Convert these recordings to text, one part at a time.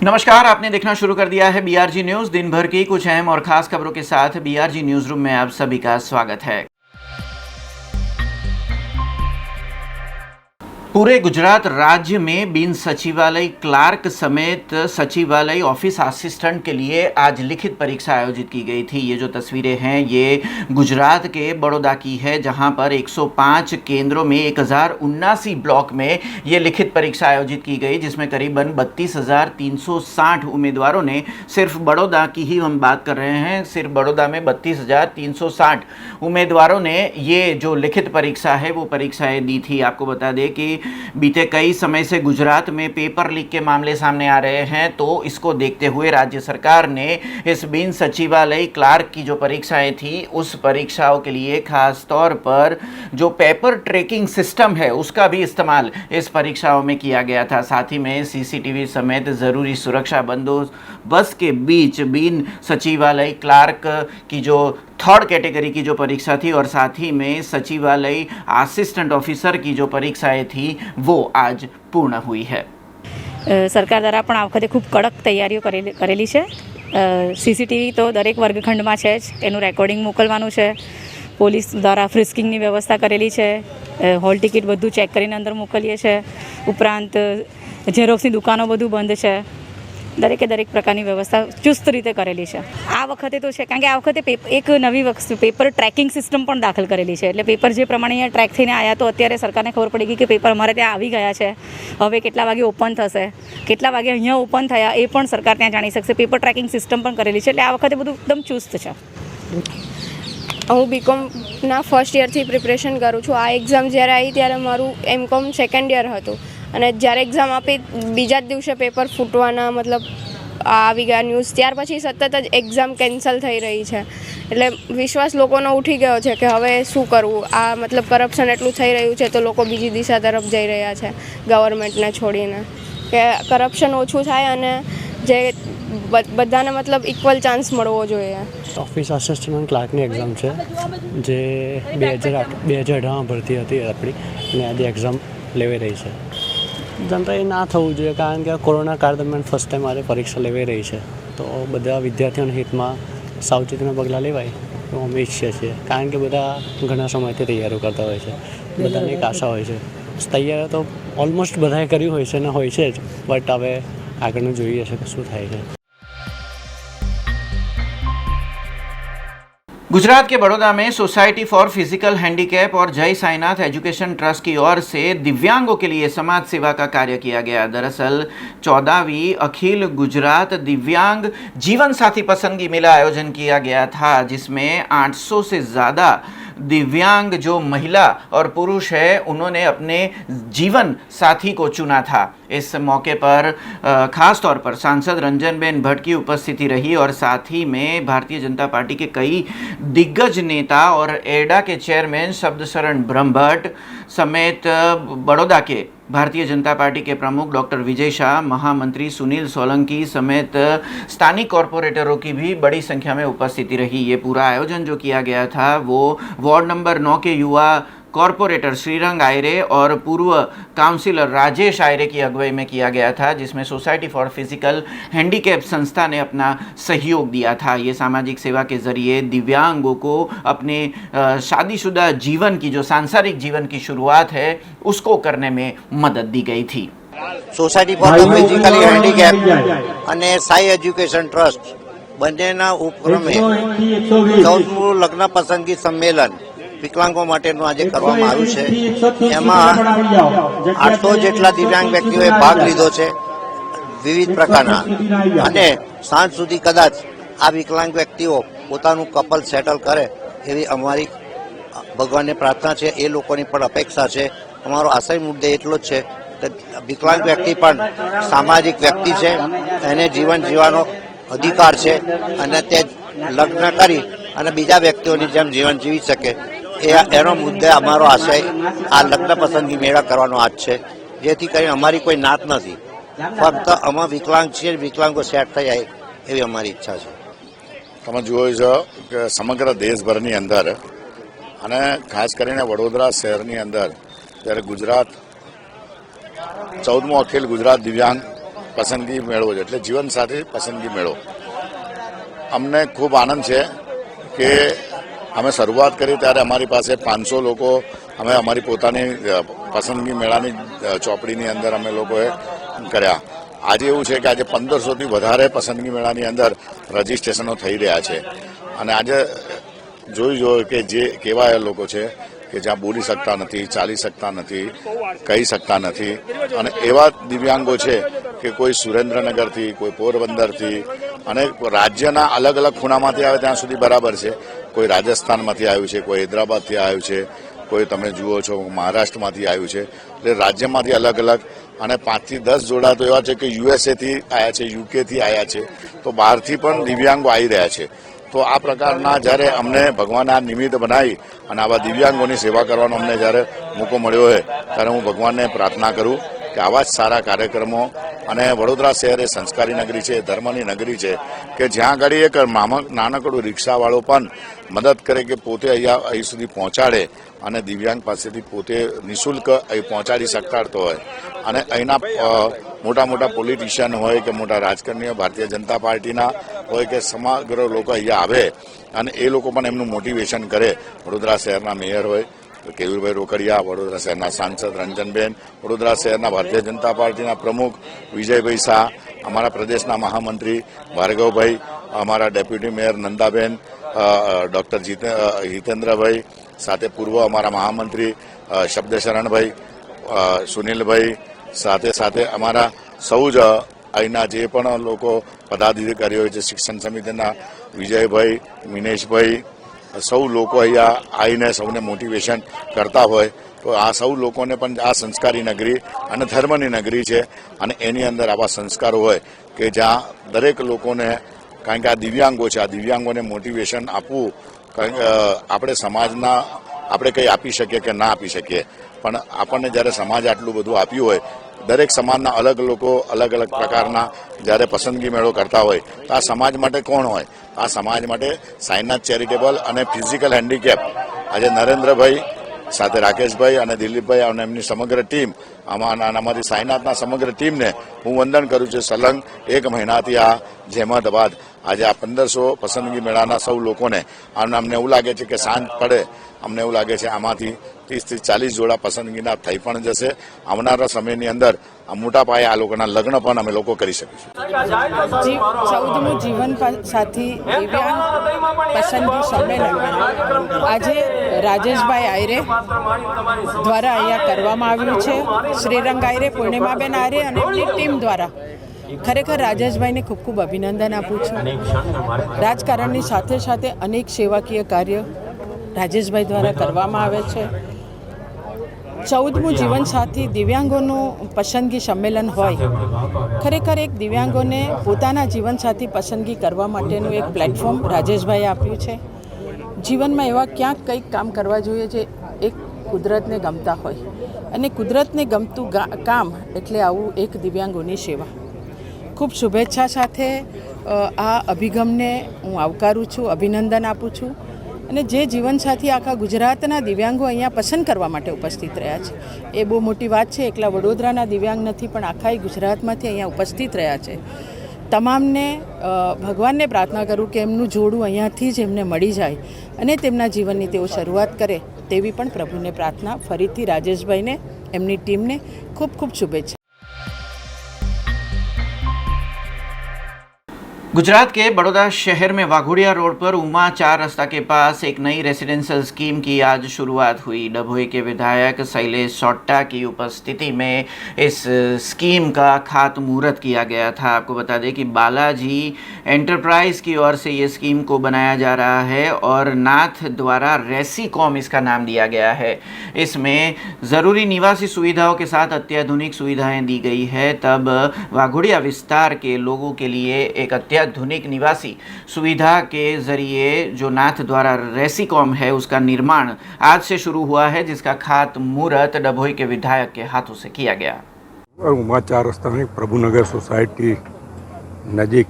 नमस्कार, आपने देखना शुरू कर दिया है बीआरजी न्यूज। दिन भर की कुछ अहम और खास खबरों के साथ बीआरजी न्यूज रूम में आप सभी का स्वागत है। पूरे गुजरात राज्य में बिन सचिवालय क्लार्क समेत सचिवालय ऑफिस असिस्टेंट के लिए आज लिखित परीक्षा आयोजित की गई थी। ये जो तस्वीरें हैं ये गुजरात के बड़ौदा की है, जहां पर 105 केंद्रों में 1079 ब्लॉक में ये लिखित परीक्षा आयोजित की गई, जिसमें करीबन 32,360 उम्मीदवारों ने, सिर्फ बड़ौदा की ही हम बात कर रहे हैं, सिर्फ बड़ौदा में 32,360 उम्मीदवारों ने ये जो लिखित परीक्षा है वो परीक्षाएं दी थी। आपको बता दें कि बीते कई समय से गुजरात में पेपर लीक के मामले सामने आ रहे हैं, तो इसको देखते हुए राज्य सरकार ने इस बिन सचिवालय क्लार्क की जो परीक्षाएं थी उस परीक्षाओं के लिए खास तौर पर जो पेपर ट्रैकिंग सिस्टम है उसका भी इस्तेमाल इस परीक्षाओं में किया गया था। साथ ही में सीसीटीवी समेत ज़रूरी सुरक्षा बंदोबस्त के बीच बिन सचिवालय क्लार्क की जो थर्ड कैटेगरी की जो परीक्षा थी और साथ ही में सचिवालय असिस्टेंट ऑफिसर की जो परीक्षाएं थी वो आज पूर्ण हुई है। सरकार द्वारा पण आ वखते खूब कड़क तैयारीओ करेली छे। सीसीटीवी तो दरेक वर्गखंडमां छे ज, एनुं रेकॉर्डिंग मोकलवानुं छे। पोलीस द्वारा फ्रिस्किंगनी व्यवस्था करेली छे। हॉल टिकિટ બધું चेक કરીને अंदर मोकलीए छे। उपरांत झेरोक्सनी दुकानो બધું बंध छे। दरेके दरेक प्रकारनी व्यवस्था चुस्त रीते करेली है। आ वखते तो है कारण के आ वखते एक नवी वस्तु पेपर ट्रेकिंग सिस्टम पण दाखल करेली है। एटले पेपर जे प्रमाणे अहींया ट्रेक थईने आया तो अत्यारे सरकारने खबर पड़ी गई कि पेपर अमारे त्यां आवी गया है। हवे केटला वागे ओपन थशे, केटला वागे अहींया ओपन थया ए पण सरकार त्यां जाणी शकशे। पेपर ट्रेकिंग सिस्टम पण करेली है। एटले आ वखते बधुं एकदम चुस्त है। हूँ बीकॉमना फर्स्ट ईयरथी प्रिपरेशन करूँ छूँ। आ एक्जाम જ્યારે આવી ત્યારે મારું એમકોમ સેકન્ડ યર હતું અને જ્યારે એક્ઝામ આપી બીજા જ દિવસે પેપર ફૂટવાના મતલબ આવી ગયા ન્યૂઝ, ત્યાર પછી સતત જ એક્ઝામ કેન્સલ થઈ રહી છે। એટલે વિશ્વાસ લોકોનો ઉઠી ગયો છે કે હવે શું કરવું। આ મતલબ કરપ્શન એટલું થઈ રહ્યું છે તો લોકો બીજી દિશા તરફ જઈ રહ્યા છે ગવર્મેન્ટને છોડીને, કે કરપ્શન ઓછું થાય અને જે બધાને મતલબ ઇક્વલ ચાન્સ મળવો જોઈએ। ઓફિસ અસિસ્ટન્ટ ક્લાર્કની એક્ઝામ છે જે 2018માં ભરતી હતી આપણી, અને આજે એક્ઝામ લેવાઈ રહી છે। જનતાએ ના થવું જોઈએ કારણ કે કોરોના કાળ દરમિયાન ફર્સ્ટ ટાઈમ મારે પરીક્ષા લેવાઈ રહી છે, તો બધા વિદ્યાર્થીઓના હિતમાં સાવચેતીના પગલાં લેવાય તો અમે ઈચ્છીએ છીએ। કારણ કે બધા ઘણા સમયથી તૈયારીઓ કરતા હોય છે, બધાને એક આશા હોય છે। તૈયારીઓ તો ઓલમોસ્ટ બધાએ કર્યું હોય છે ને હોય છે જ, બટ હવે આગળનું જોઈએ છે કે શું થાય છે। गुजरात के बड़ौदा में सोसाइटी फॉर फिजिकल हैंडीकैप और जय साईनाथ एजुकेशन ट्रस्ट की ओर से दिव्यांगों के लिए समाज सेवा का कार्य किया गया। दरअसल 14वीं अखिल गुजरात दिव्यांग जीवन साथी पसंदगी मेला आयोजन किया गया था, जिसमें 800 से ज़्यादा दिव्यांग जो महिला और पुरुष है उन्होंने अपने जीवन साथी को चुना था। इस मौके पर खास तौर पर सांसद रंजनबेन भट्ट की उपस्थिति रही और साथ ही में भारतीय जनता पार्टी के कई दिग्गज नेता और एडा के चेयरमैन शब्दशरण ब्रह्मभट्ट समेत बड़ौदा के भारतीय जनता पार्टी के प्रमुख डॉक्टर विजय शाह, महामंत्री सुनील सोलंकी समेत स्थानिक कॉरपोरेटरों की भी बड़ी संख्या में उपस्थिति रही। ये पूरा आयोजन जो किया गया था वो वार्ड नंबर 9 के युवा कॉरपोरेटर श्रीरंग आयरे और पूर्व काउंसिलर राजेश आयरे की अगुवाई में किया गया था, जिसमें सोसाइटी फॉर फिजिकल हैंडीकैप संस्था ने अपना सहयोग दिया था। ये सामाजिक सेवा के जरिए दिव्यांगों को अपने शादीशुदा जीवन की जो सांसारिक जीवन की शुरुआत है उसको करने में मदद दी गई थी। सोसाइटी फॉर फिजिकली हैंडीकैप અને સાઈ એજ્યુકેશન ટ્રસ્ટ બંનેના ઉપક્રમે 14મું લગ્ન પસંદગી સંમેલન વિકલાંગો માટેનું આજે કરવામાં આવ્યું છે। એમાં 800 જેટલા દિવ્યાંગ વ્યક્તિઓએ ભાગ લીધો છે વિવિધ પ્રકારના, અને સાંજ સુધી કદાચ આ વિકલાંગ વ્યક્તિઓ પોતાનું કપલ સેટલ કરે એવી અમારી ભગવાનને પ્રાર્થના છે। એ લોકોની પણ અપેક્ષા છે। અમારો આશય મુદ્દે એટલો જ છે કે વિકલાંગ વ્યક્તિ પણ સામાજિક વ્યક્તિ છે, એને જીવન જીવવાનો અધિકાર છે અને તે લગ્ન કરી અને બીજા વ્યક્તિઓની જેમ જીવન જીવી શકે એનો મુદ્દે અમારો આશય આ લગ્ન પસંદગી મેળા કરવાનો આજ છે, જેથી કરીને અમારી કોઈ નાત નથી, ફક્ત અમે વિકલાંગ છીએ, વિકલાંગો સેટ થઈ જાય એવી અમારી ઈચ્છા છે। તમે જુઓ છો કે સમગ્ર દેશભરની અંદર અને ખાસ કરીને વડોદરા શહેરની અંદર જ્યારે ગુજરાત 14મો અખિલ ગુજરાત દિવ્યાંગ પસંદગી મેળો છે, એટલે જીવનસાથી પસંદગી મેળો. અમને ખૂબ આનંદ છે કે અમે શરૂઆત કરી ત્યારે અમારી પાસે 500 લોકો અમે અમારી પોતાની પસંદગી મેળાની ચોપડીની અંદર અમે લોકોએ કર્યા. આજે એવું છે કે આજે 1500થી વધારે પસંદગી મેળાની અંદર રજીસ્ટ્રેશનો થઈ રહ્યા છે. અને આજે જોયું કે જે કેવા લોકો છે કે જ્યાં બોલી શકતા નથી, ચાલી શકતા નથી, કહી શકતા નથી, અને એવા દિવ્યાંગો છે કે કોઈ સુરેન્દ્રનગરથી, કોઈ પોરબંદરથી અને રાજ્યના અલગ અલગ ખૂણામાંથી આવે ત્યાં સુધી બરાબર છે. કોઈ રાજસ્થાનમાંથી આવ્યું છે, કોઈ હૈદરાબાદથી આવ્યું છે, કોઈ તમે જુઓ છો મહારાષ્ટ્રમાંથી આવ્યું છે. એટલે રાજ્યમાંથી અલગ અલગ, અને 5 થી 10 જોડા તો એવા છે કે યુએસએથી આવ્યા છે, યુકેથી આવ્યા છે, તો બહારથી પણ દિવ્યાંગો આવી રહ્યા છે. તો આ પ્રકારના જ્યારે અમને ભગવાને આ નિમિત્ત બનાવી અને આવા દિવ્યાંગોની સેવા કરવાનો અમને જ્યારે મોકો મળ્યો હોય ત્યારે હું ભગવાનને પ્રાર્થના કરું કે આવા જ સારા કાર્યક્રમો. અને વડોદરા શહેર એ સંસ્કારી નગરી છે, ધર્મની નગરી છે, કે જ્યાં આગળ એક નાનકડું રિક્ષાવાળો પણ મદદ કરે કે પોતે અહીં સુધી પહોંચાડે અને દિવ્યાંગ પાસેથી પોતે નિઃશુલ્ક અહીં પહોંચાડી શકતા હોય. અને અહીંના મોટા મોટા પોલિટિશિયન હોય કે મોટા રાજકારણીઓ ભારતીય જનતા પાર્ટીના હોય કે સમગ્ર લોકો અહીંયા આવે અને એ લોકો પણ એમનું મોટિવેશન કરે. વડોદરા શહેરના મેયર હોય કેયુરભાઈ રોકડિયા, વડોદરા શહેરના સાંસદ રંજનબેન, વડોદરા શહેરના ભારતીય જનતા પાર્ટીના પ્રમુખ વિજયભાઈ શાહ, અમારા પ્રદેશના મહામંત્રી ભાર્ગવભાઈ, અમારા ડેપ્યુટી મેયર નંદાબેન, ડૉક્ટર હિતેન્દ્રભાઈ, સાથે પૂર્વ અમારા મહામંત્રી શબ્દશરણભાઈ, સુનિલભાઈ, સાથે સાથે અમારા સૌ જ અહીંના જે પણ લોકો પદાધિકારીઓ છે, શિક્ષણ સમિતિના વિજયભાઈ, મિનેશભાઈ, સૌ લોકો અહીંયા આવીને સૌને મોટિવેશન કરતા હોય. તો આ સૌ લોકોને પણ આ સંસ્કારી નગરી અને ધર્મની નગરી છે, અને એની અંદર આવા સંસ્કારો હોય કે જ્યાં દરેક લોકોને, કારણ કે આ દિવ્યાંગો છે, આ દિવ્યાંગોને મોટિવેશન આપવું. કારણ કે આપણે સમાજના આપણે કંઈ આપી શકીએ કે ના આપી શકીએ, પણ આપણને જ્યારે સમાજ આટલું બધું આપ્યું હોય, દરેક સમાજના અલગ લોકો અલગ અલગ પ્રકારના જ્યારે પસંદગી મેળો કરતા હોય, તો આ સમાજ માટે કોણ હોય? આ સમાજ માટે સાઈનાથ ચેરિટેબલ અને ફિઝિકલ હેન્ડીકેપ, આજે નરેન્દ્રભાઈ સાથે રાકેશભાઈ અને દિલીપભાઈ અને એમની સમગ્ર ટીમ, અમારી સાઈનાથના સમગ્ર ટીમને હું વંદન કરું છું. સલંગ 1 મહિનાથી આ જહેમત બાદ આજે આ 1500 પસંદગી મેળાના સૌ લોકોને અમને એવું લાગે છે કે સાંજ પડે, અમને એવું લાગે છે આમાંથી 30 થી 40 જોડા પસંદગીના થઈ પણ જશે. આવનારા સમયની અંદર મોટા પાયે આ લોકોના લગ્ન પણ અમે લોકો કરી શકીશું. 14મું જીવન સાથી દિવ્યાંગ પસંદગી સંમેલન આજે રાજેશભાઈ આયરે દ્વારા અહીંયા કરવામાં આવ્યું છે. શ્રીરંગ આયરે, પૂર્ણિમાબેન આયરે અને એમની ટીમ દ્વારા ખરેખર રાજેશભાઈને ખૂબ ખૂબ અભિનંદન આપું છું. રાજકારણની સાથે સાથે અનેક સેવાકીય કાર્ય રાજેશભાઈ દ્વારા કરવામાં આવે છે. 14મું જીવનસાથી દિવ્યાંગોનું પસંદગી સંમેલન હોય, ખરેખર એક દિવ્યાંગોને પોતાના જીવનસાથી પસંદગી કરવા માટેનું એક પ્લેટફોર્મ રાજેશભાઈએ આપ્યું છે. જીવનમાં એવા ક્યાંક કંઈક કામ કરવા જોઈએ જે એક કુદરતને ગમતા હોય, અને કુદરતને ગમતું કામ એટલે આવું એક દિવ્યાંગોની સેવા. ખૂબ શુભેચ્છા સાથે આ અભિગમને હું આવકારું છું, અભિનંદન આપું છું. અને જે જીવનસાથી આખા ગુજરાતના દિવ્યાંગો અહીંયા પસંદ કરવા માટે ઉપસ્થિત રહ્યા છે એ બહુ મોટી વાત છે. એકલા વડોદરાના દિવ્યાંગ નથી, પણ આખા ગુજરાતમાંથી અહીંયા ઉપસ્થિત રહ્યા છે. તમામને ભગવાનને પ્રાર્થના કરું કે એમનું જોડું અહીંયાથી જ એમને મળી જાય અને તેમના જીવનની તેઓ શરૂઆત કરે, તેવી પણ પ્રભુને પ્રાર્થના. ફરીથી રાજેશભાઈને, એમની ટીમને ખૂબ ખૂબ શુભેચ્છા. गुजरात के बड़ौदा शहर में वाघोड़िया रोड पर उमा 4 रास्ता के पास एक नई रेसिडेंशियल स्कीम की आज शुरुआत हुई. डभोई के विधायक शैलेश सोट्टा की उपस्थिति में इस स्कीम का खातमुहूर्त किया गया था. आपको बता दें कि बालाजी एंटरप्राइज की ओर से ये स्कीम को बनाया जा रहा है और नाथ द्वारा रेसीकॉम इसका नाम दिया गया है. इसमें ज़रूरी निवासी सुविधाओं के साथ अत्याधुनिक सुविधाएं दी गई है. तब वाघोड़िया विस्तार के लोगों के लिए एक अत्याधुनिक निवासी सुविधा के ज़रिए जो नाथ द्वारा रेसीकॉम है उसका निर्माण आज से शुरू हुआ है, जिसका खातमुहूर्त डभोई के विधायक के हाथों से किया गया. उमा 4 रस्ताની પ્રભુનગર સોસાયટી નજીક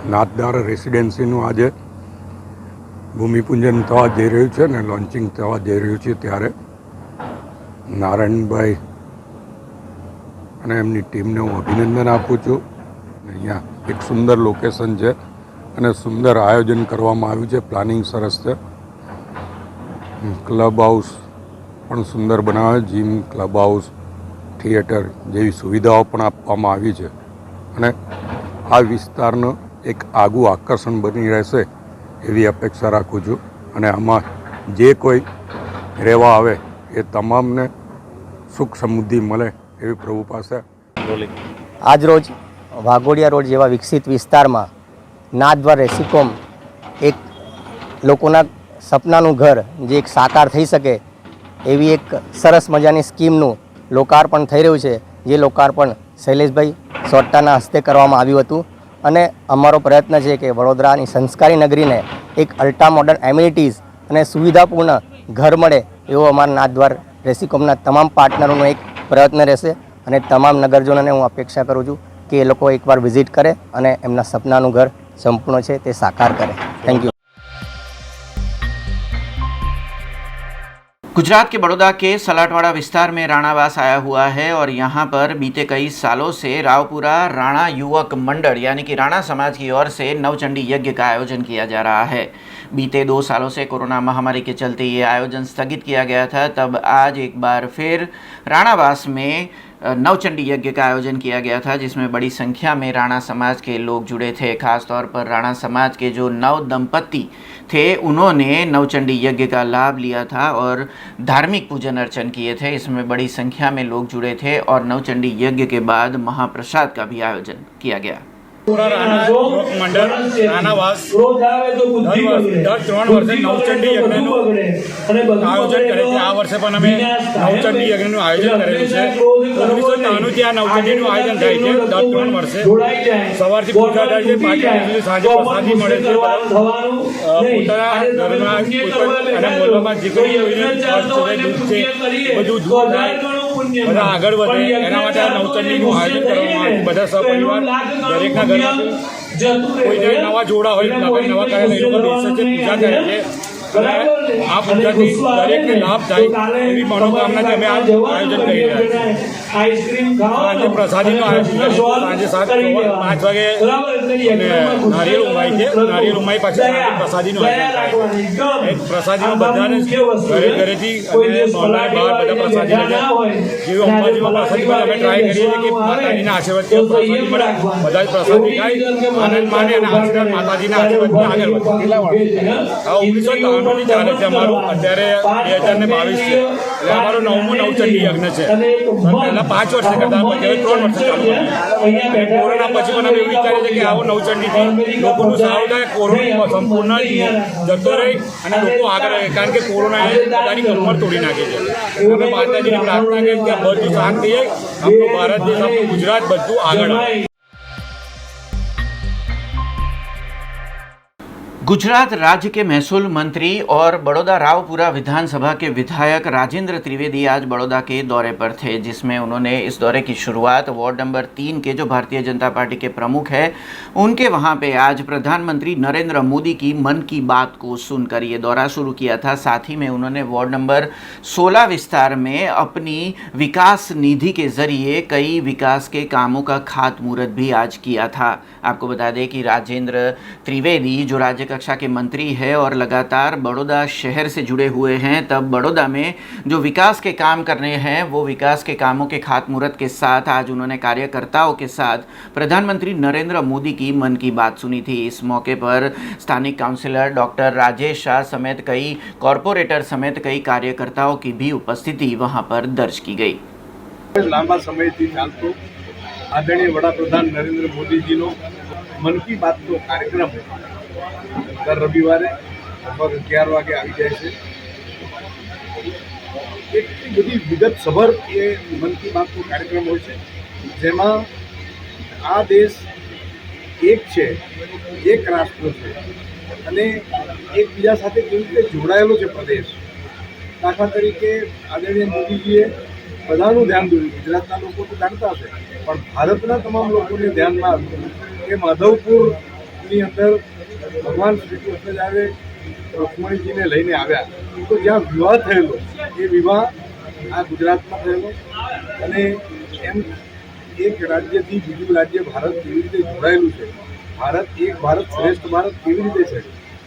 નાથદ્વારા રેસિડેન્સીનું આજે ભૂમિપૂજન થવા જઈ રહ્યું છે ને લોન્ચિંગ થવા જઈ રહ્યું છે, ત્યારે નારાયણભાઈ અને એમની ટીમને હું અભિનંદન આપું છું. અહીંયા એક સુંદર લોકેશન છે અને સુંદર આયોજન કરવામાં આવ્યું છે. પ્લાનિંગ સરસ છે. ક્લબ હાઉસ પણ સુંદર બનાવે, જીમ, ક્લબ હાઉસ, થિયેટર જેવી સુવિધાઓ પણ આપવામાં આવી છે અને આ વિસ્તારનું એક આગવું આકર્ષણ બની રહેશે એવી અપેક્ષા રાખું છું. અને આમાં જે કોઈ રહેવા આવે એ તમામને સુખ સમૃદ્ધિ મળે એવી પ્રભુ પાસે. આજરોજ વાઘોડિયા રોડ જેવા વિકસિત વિસ્તારમાં નાથદ્વાર રેસીકોમ એક લોકોના સપનાનું ઘર જે એક સાકાર થઈ શકે એવી એક સરસ મજાની સ્કીમનું લોકાર્પણ થઈ રહ્યું છે, જે લોકાર્પણ શૈલેષભાઈ સોટ્ટાના હસ્તે કરવામાં આવ્યું હતું. અને અમારો પ્રયત્ન છે કે વડોદરાની સંસ્કારી નગરીને એક અલ્ટ્રા મોડર્ન એમ્યુનિટીઝ અને સુવિધાપૂર્ણ ઘર મળે એવો અમારા નાથદ્વાર રેસીકોમના તમામ પાર્ટનરોનો એક પ્રયત્ન રહેશે. અને તમામ નગરજનોને હું અપેક્ષા કરું છું કે એ લોકો એકવાર વિઝિટ કરે અને એમના સપનાનું ઘર સંપૂર્ણ છે તે સાકાર કરે. Thank you. गुजरात के बड़ौदा के सलाटवाड़ा विस्तार में राणावास आया हुआ है और यहाँ पर बीते कई सालों से रावपुरा राणा युवक मंडल यानी कि राणा समाज की ओर से नवचंडी यज्ञ का आयोजन किया जा रहा है. बीते 2 सालों से कोरोना महामारी के चलते ये आयोजन स्थगित किया गया था. तब आज एक बार फिर राणावास में नवचंडी यज्ञ का आयोजन किया गया था, जिसमें बड़ी संख्या में राणा समाज के लोग जुड़े थे. खास तौर पर राणा समाज के जो नव दंपत्ति थे उन्होंने नवचंडी यज्ञ का लाभ लिया था और धार्मिक पूजन अर्चन किए थे. इसमें बड़ी संख्या में लोग जुड़े थे और नवचंडी यज्ञ के बाद महाप्रसाद का भी आयोजन किया गया. पूरा राणा मंडल राणावास દર 3 વર્ષે નવચંડી યજ્ઞનું આયોજન કરે છે. આ વર્ષે પણ અમે નવચંડી યજ્ઞનું આયોજન કરેલું છે. 1993થી આ નવચંડીનું આયોજન થાય છે દર 3 વર્ષે. સવારથી પૂજા થાય છે, બાકી સાંજે પ્રસાદી મળે છે. પોતાના ઘરના અને મોલમાં દીકરી દૂધ છે, બધું દૂધ થાય, બધા આગળ વધે એના માટે આ નવચંડીનું આયોજન કરવામાં આવે. બધા સપરિવાર દરેકના ઘરમાંથી કોઈને નવા જોડા હોય, નવા કરેલા એ લોકો બેસે છે, પૂજા કરે છે. આ પૂજાથી દરેકને લાભ થાય એવી મનોકામનાથી અમે આ આયોજન કરી રહ્યા છીએ. સાંજે પ્રસાદીનું આયોજન કરીએ. સાંજે 5 વાગે નારિયેળ ઉમાય છે. નારિયેળ ઉમાઈ પછી સાંજે પ્રસાદીનું આયોજન થાય. પ્રસાદીનું બધાને ઘરેથી અને મોહલ્લાની બહાર બધા પ્રસાદી લઈ જાય. જેવી અંબાજીમાં પ્રસાદી મળે અમે ટ્રાય કરીએ છીએ કે માતાજીના આશીર્વાદથી પ્રસાદી મળે, બધા જ પ્રસાદી ખાય, આનંદ માને અને આશીર્વાદ માતાજીના આશીર્વાદથી આગળ વધે. આ 1993 ચાલે છે અમારું. અત્યારે 2022 છે એટલે અમારું 9મું નવચંડી યજ્ઞ છે. પહેલાં 5 વર્ષે કરતા પછી હવે 3 વર્ષે ચાલુ કરીએ. કોરોના પછી પણ અમે એવું વિચારીએ છીએ કે આવો નવચંડીથી લોકોનું સારું થાય, કોરોના સંપૂર્ણ જતો રહે અને લોકો આગળ રહે. કારણ કે કોરોનાએ બધાની કમર તોડી નાખી છે. અમે માતાજીની પ્રાર્થના કરીએ કે બધું શાંત થઈ જાય, આપણું ભારત દેશ, આપણું ગુજરાત બધું આગળ આવે. गुजरात राज्य के महसूल मंत्री और बड़ौदा रावपुरा विधानसभा के विधायक राजेंद्र त्रिवेदी आज बड़ौदा के दौरे पर थे, जिसमें उन्होंने इस दौरे की शुरुआत वार्ड नंबर 3 के जो भारतीय जनता पार्टी के प्रमुख हैं उनके वहां पे आज प्रधानमंत्री नरेंद्र मोदी की मन की बात को सुनकर ये दौरा शुरू किया था. साथ ही में उन्होंने वार्ड नंबर 16 विस्तार में अपनी विकास निधि के जरिए कई विकास के कामों का खातमुहूर्त भी आज किया था. आपको बता दें कि राजेंद्र त्रिवेदी जो राज्य कक्षा के मंत्री है और लगातार बड़ौदा शहर से जुड़े हुए हैं, तब बड़ौदा में जो विकास के काम करने हैं वो विकास के कामों के खातमुहूर्त के साथ आज उन्होंने कार्यकर्ताओं के साथ प्रधानमंत्री नरेंद्र मोदी की मन की बात सुनी थी. इस मौके पर स्थानिक काउंसिलर डॉक्टर राजेश शाह समेत कई कॉरपोरेटर समेत कई कार्यकर्ताओं की भी उपस्थिति वहां पर दर्ज की गई. लांबा समयથી ચાલતો આદરણીય વડાપ્રધાન નરેન્દ્ર મોદીજીનો મન કી બાતનો કાર્યક્રમ દર રવિવારે બપોર 11 વાગે આવી જાય છે. એટલી બધી વિગતસભર એ મન કી બાતનો કાર્યક્રમ હોય છે, જેમાં આ દેશ એક છે, એક રાષ્ટ્ર છે અને એકબીજા સાથે કેવી રીતે જોડાયેલો છે પ્રદેશ. દાખલા તરીકે આદરણીય મોદીજીએ બધાનું ધ્યાન દોર્યું. ગુજરાતના લોકો તો જાણતા હશે, પણ ભારતના તમામ લોકોને ધ્યાનમાં આવ્યું કે માધવપુરની અંદર ભગવાન શ્રી કૃષ્ણ જ્યારે રૂક્ષ્મણીજીને લઈને આવ્યા તો જ્યાં વિવાહ થયેલો એ વિવાહ આ ગુજરાતમાં થયેલો અને એમ એક રાજ્યથી બીજું રાજ્ય ભારત કેવી રીતે જોડાયેલું છે, ભારત એક ભારત શ્રેષ્ઠ ભારત કેવી રીતે છે,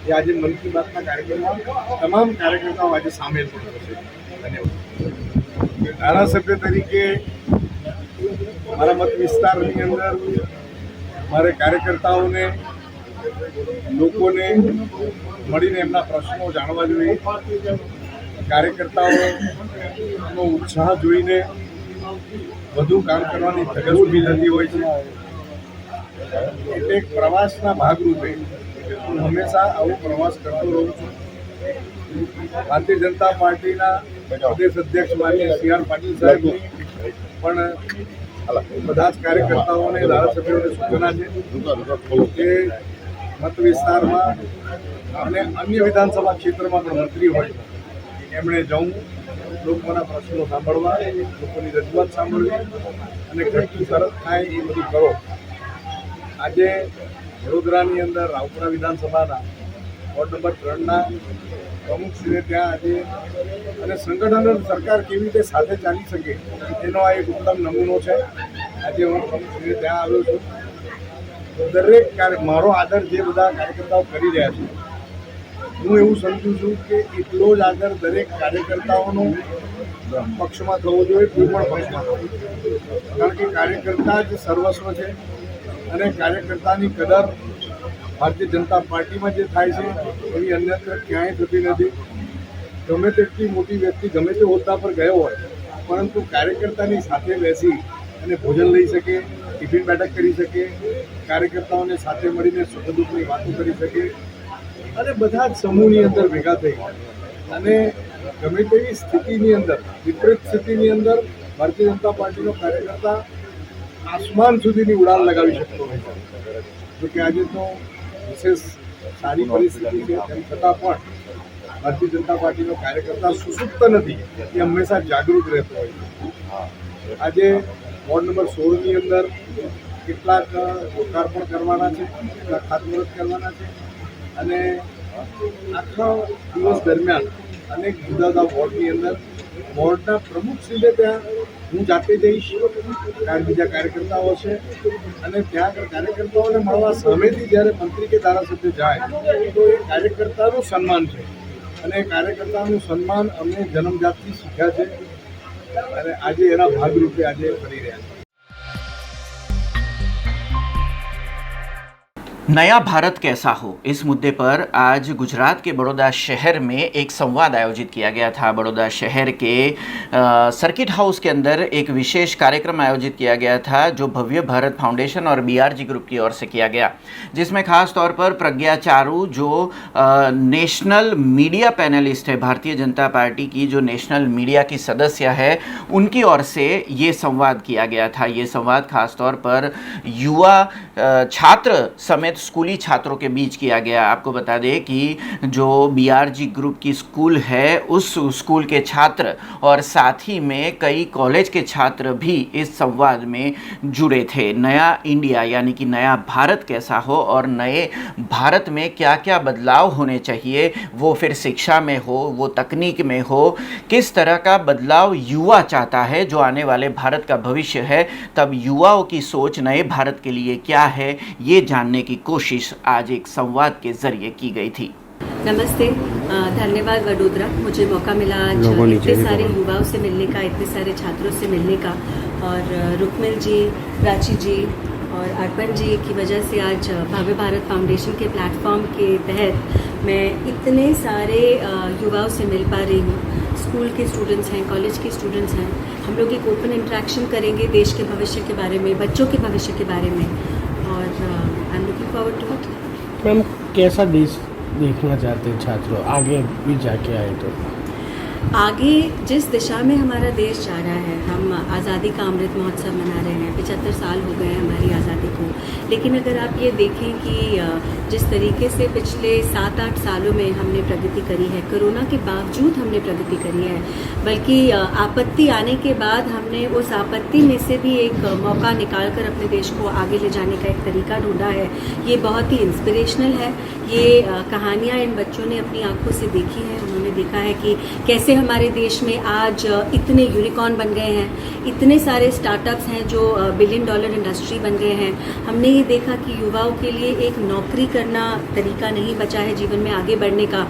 એ આજે મન કી બાતના કાર્યક્રમમાં તમામ કાર્યકર્તાઓ આજે સામેલ પણ થશે. ધન્યવાદ. ધારાસભ્ય તરીકે મારા મત વિસ્તારની અંદર મારે કાર્યકર્તાઓને, લોકોને મળીને એમના પ્રશ્નો જાણવા જોઈએ. કાર્યકર્તાઓનો ઉત્સાહ જોઈને વધુ કામ કરવાની ધગશ ઊભી થતી હોય છે. એટલે એક પ્રવાસના ભાગરૂપે હું હંમેશા આવો પ્રવાસ કરતો રહું છું. ભારતીય જનતા પાર્ટીના પ્રદેશ અધ્યક્ષ માનનીય સી આર પાટીલ સાહેબની પણ બધા જ કાર્યકર્તાઓને, ધારાસભ્યોને સૂચના છે કે મત વિસ્તારમાં અને અન્ય વિધાનસભા ક્ષેત્રમાં પણ મંત્રી હોય એમણે જવું, લોકોના પ્રશ્નો સાંભળવા, લોકોની રજૂઆત સાંભળવી અને ઘટતું સરસ થાય એ બધું કરો. આજે વડોદરાની અંદર રાવપુરા વિધાનસભાના વોર્ડ નંબર 3ના પ્રમુખશ્રીને ત્યાં આજે અને સંગઠન અને સરકાર કેવી રીતે સાથે ચાલી શકે એનો આ એક ઉત્તમ નમૂનો છે. આજે હું પ્રમુખશ્રીને ત્યાં આવ્યો છું. દરેક મારો આદર જે બધા કાર્યકર્તાઓ કરી રહ્યા છે, હું એવું સમજું છું કે એટલો જ આદર દરેક કાર્યકર્તાઓનો પક્ષમાં થવો જોઈએ, કોઈ પણ પક્ષમાં થવો જોઈએ. કારણ કે કાર્યકર્તા જ સર્વસ્વ છે અને કાર્યકર્તાની કદર ભારતીય જનતા પાર્ટીમાં જે થાય છે એવી અન્યત્ર ક્યાંય થતી નથી. ગમે તેટલી મોટી વ્યક્તિ ગમે તે હોદ્દા પર ગયો હોય, પરંતુ કાર્યકર્તાની સાથે બેસી અને ભોજન લઈ શકે, ટિફિન બેઠક કરી શકે, કાર્યકર્તાઓને સાથે મળીને સુખ દુઃખની વાતો કરી શકે અને બધા જ સમૂહની અંદર ભેગા થઈ અને ગમે તેવી સ્થિતિની અંદર, વિપરીત સ્થિતિની અંદર ભારતીય જનતા પાર્ટીનો કાર્યકર્તા આસમાન સુધીની ઉડાન લગાવી શકતો હોય છે. જોકે આજે તો વિશેષ સારી પરિસ્થિતિ છે, તેમ છતાં પણ ભારતીય જનતા પાર્ટીનો કાર્યકર્તા સુસુપ્ત નથી, એ હંમેશા જાગૃત રહેતો હોય છે. આજે વોર્ડ નંબર 16ની અંદર કેટલાક લોકાર્પણ કરવાના છે, કેટલાક ખાતમુહૂર્ત કરવાના છે અને આખા દિવસ દરમિયાન અનેક જુદા જુદા વોર્ડની અંદર વોર્ડના પ્રમુખશ્રીને ત્યાં હું જાતે જઈશ, કારણ બીજા કાર્યકર્તાઓ છે અને ત્યાં આગળ કાર્યકર્તાઓને મળવા સામેથી જ્યારે મંત્રી કે ધારાસભ્ય જાય તો એ કાર્યકર્તાનું સન્માન છે અને એ કાર્યકર્તાનું સન્માન અમે જન્મજાતથી શીખ્યા છે અને આજે એના ભાગરૂપે આજે કરી રહ્યા છે. नया भारत कैसा हो, इस मुद्दे पर आज गुजरात के बड़ौदा शहर में एक संवाद आयोजित किया गया था. बड़ौदा शहर के सर्किट हाउस के अंदर एक विशेष कार्यक्रम आयोजित किया गया था जो भव्य भारत फाउंडेशन और BRG ग्रुप की ओर से किया गया, जिसमें खास तौर पर प्रज्ञा चारू जो नेशनल मीडिया पैनलिस्ट है, भारतीय जनता पार्टी की जो नेशनल मीडिया की सदस्य है, उनकी ओर से ये संवाद किया गया था. ये संवाद खास तौर पर युवा छात्र समेत स्कूली छात्रों के बीच किया गया. आपको बता दें कि जो BRG ग्रुप की स्कूल है, उस स्कूल के छात्र और साथ ही में कई कॉलेज के छात्र भी इस संवाद में जुड़े थे. नया इंडिया यानी कि नया भारत कैसा हो और नए भारत में क्या क्या बदलाव होने चाहिए, वो फिर शिक्षा में हो, वो तकनीक में हो, किस तरह का बदलाव युवा चाहता है जो आने वाले भारत का भविष्य है, तब युवाओं की सोच नए भारत के लिए क्या है, ये जानने की कोशिश आज एक संवाद के जरिए की गई थी. नमस्ते, धन्यवाद वडोदरा, मुझे मौका मिला आज इतने सारे युवाओं से मिलने का, इतने सारे छात्रों से मिलने का और रुक्मिल जी, प्राची जी और अर्पण जी की वजह से आज भव्य भारत फाउंडेशन के प्लेटफॉर्म के तहत मैं इतने सारे युवाओं से मिल पा रही हूँ. स्कूल के स्टूडेंट्स हैं, कॉलेज के स्टूडेंट्स हैं. हम लोग एक ओपन इंटरेक्शन करेंगे देश के भविष्य के बारे में, बच्चों के भविष्य के बारे में और I am looking forward to it. Ma'am, कैसा देश देखना चाहते हैं छात्रों आगे भी जाके आए तो? आगे जिस दिशा में हमारा देश जा रहा है, हम आज़ादी का अमृत महोत्सव मना रहे हैं, 75 साल हो गए हैं हमारी आज़ादी को. लेकिन अगर आप ये देखें कि जिस तरीके से पिछले 7-8 सालों में हमने प्रगति करी है, कोरोना के बावजूद हमने प्रगति करी है, बल्कि आपत्ति आने के बाद हमने उस आपत्ति में से भी एक मौका निकाल कर अपने देश को आगे ले जाने का एक तरीका ढूंढा है. ये बहुत ही इंस्पिरेशनल है. ये कहानियाँ इन बच्चों ने अपनी आंखों से देखी है. उन्होंने देखा है कि कैसे जिससे हमारे देश में आज इतने यूनिकॉर्न बन गए हैं, इतने सारे स्टार्टअप्स हैं जो $1 बिलियन इंडस्ट्री बन गए हैं। हमने ये देखा कि युवाओं के लिए एक नौकरी करना तरीका नहीं बचा है जीवन में आगे बढ़ने का।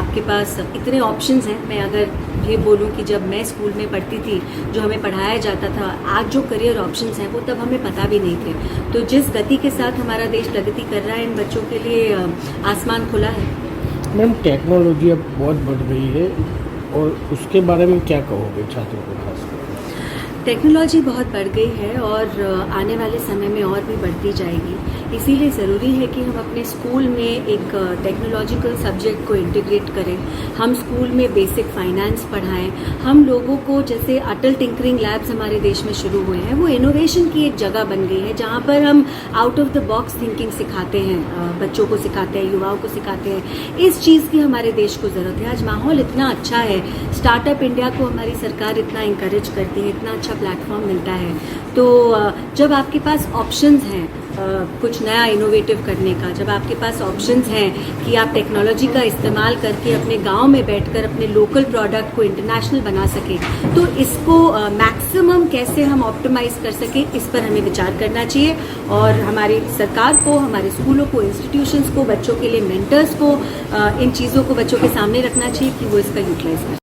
आपके पास इतने ऑप्शंस हैं। मैं अगर ये बोलूँ कि जब मैं स्कूल में पढ़ती थी, जो हमें पढ़ाया जाता था, आज जो करियर ऑप्शंस हैं वो तब हमें पता भी नहीं थे। तो जिस गति के साथ हमारा देश प्रगति कर रहा है, इन बच्चों के लिए आसमान खुला है। मैम, टेक्नोलॉजी अब बहुत बढ़ रही है और उसके बारे में क्या कहोगे छात्रों को खासकर? टेक्नोलॉजी बहुत बढ़ गई है और आने वाले समय में और भी बढ़ती जाएगी। इसीलिए ज़रूरी है कि हम अपने स्कूल में एक टेक्नोलॉजिकल सब्जेक्ट को इंटीग्रेट करें। हम स्कूल में बेसिक फाइनेंस पढ़ाएं। हम लोगों को, जैसे अटल टिंकरिंग लैब्स हमारे देश में शुरू हुए हैं, वो इनोवेशन की एक जगह बन गई है जहाँ पर हम out of the box thinking सिखाते हैं, बच्चों को सिखाते हैं, युवाओं को सिखाते हैं। इस चीज़ की हमारे देश को ज़रूरत है। आज माहौल इतना अच्छा है, स्टार्टअप इंडिया को हमारी सरकार इतना इंकरेज करती है, इतना अच्छा प्लेटफॉर्म मिलता है। तो जब आपके पास ऑप्शंस हैं कुछ नया इनोवेटिव करने का, जब आपके पास ऑप्शंस हैं कि आप टेक्नोलॉजी का इस्तेमाल करके अपने गांव में बैठकर अपने लोकल प्रोडक्ट को इंटरनेशनल बना सकें, तो इसको मैक्सिमम कैसे हम ऑप्टिमाइज कर सकें, इस पर हमें विचार करना चाहिए। और हमारी सरकार को, हमारे स्कूलों को, इंस्टीट्यूशंस को, बच्चों के लिए मेंटर्स को इन चीज़ों को बच्चों के सामने रखना चाहिए कि वो इसका यूटिलाइज करें।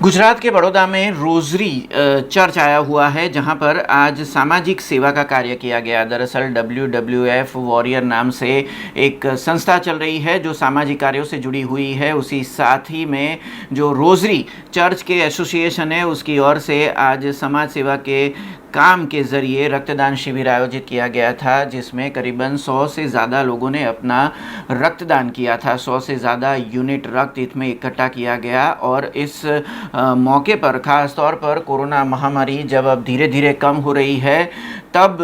गुजरात के बड़ौदा में रोजरी चर्च आया हुआ है, जहां पर आज सामाजिक सेवा का कार्य किया गया। दरअसल WWF वॉरियर नाम से एक संस्था चल रही है जो सामाजिक कार्यों से जुड़ी हुई है। उसी साथ ही में जो रोजरी चर्च के एसोसिएशन है, उसकी ओर से आज समाज सेवा के काम के ज़रिए रक्तदान शिविर आयोजित किया गया था, जिसमें करीबन 100 से ज़्यादा लोगों ने अपना रक्तदान किया था। 100 से ज़्यादा यूनिट रक्त इसमें इकट्ठा किया गया। और इस मौके पर ख़ास तौर पर कोरोना महामारी जब अब धीरे धीरे कम हो रही है, तब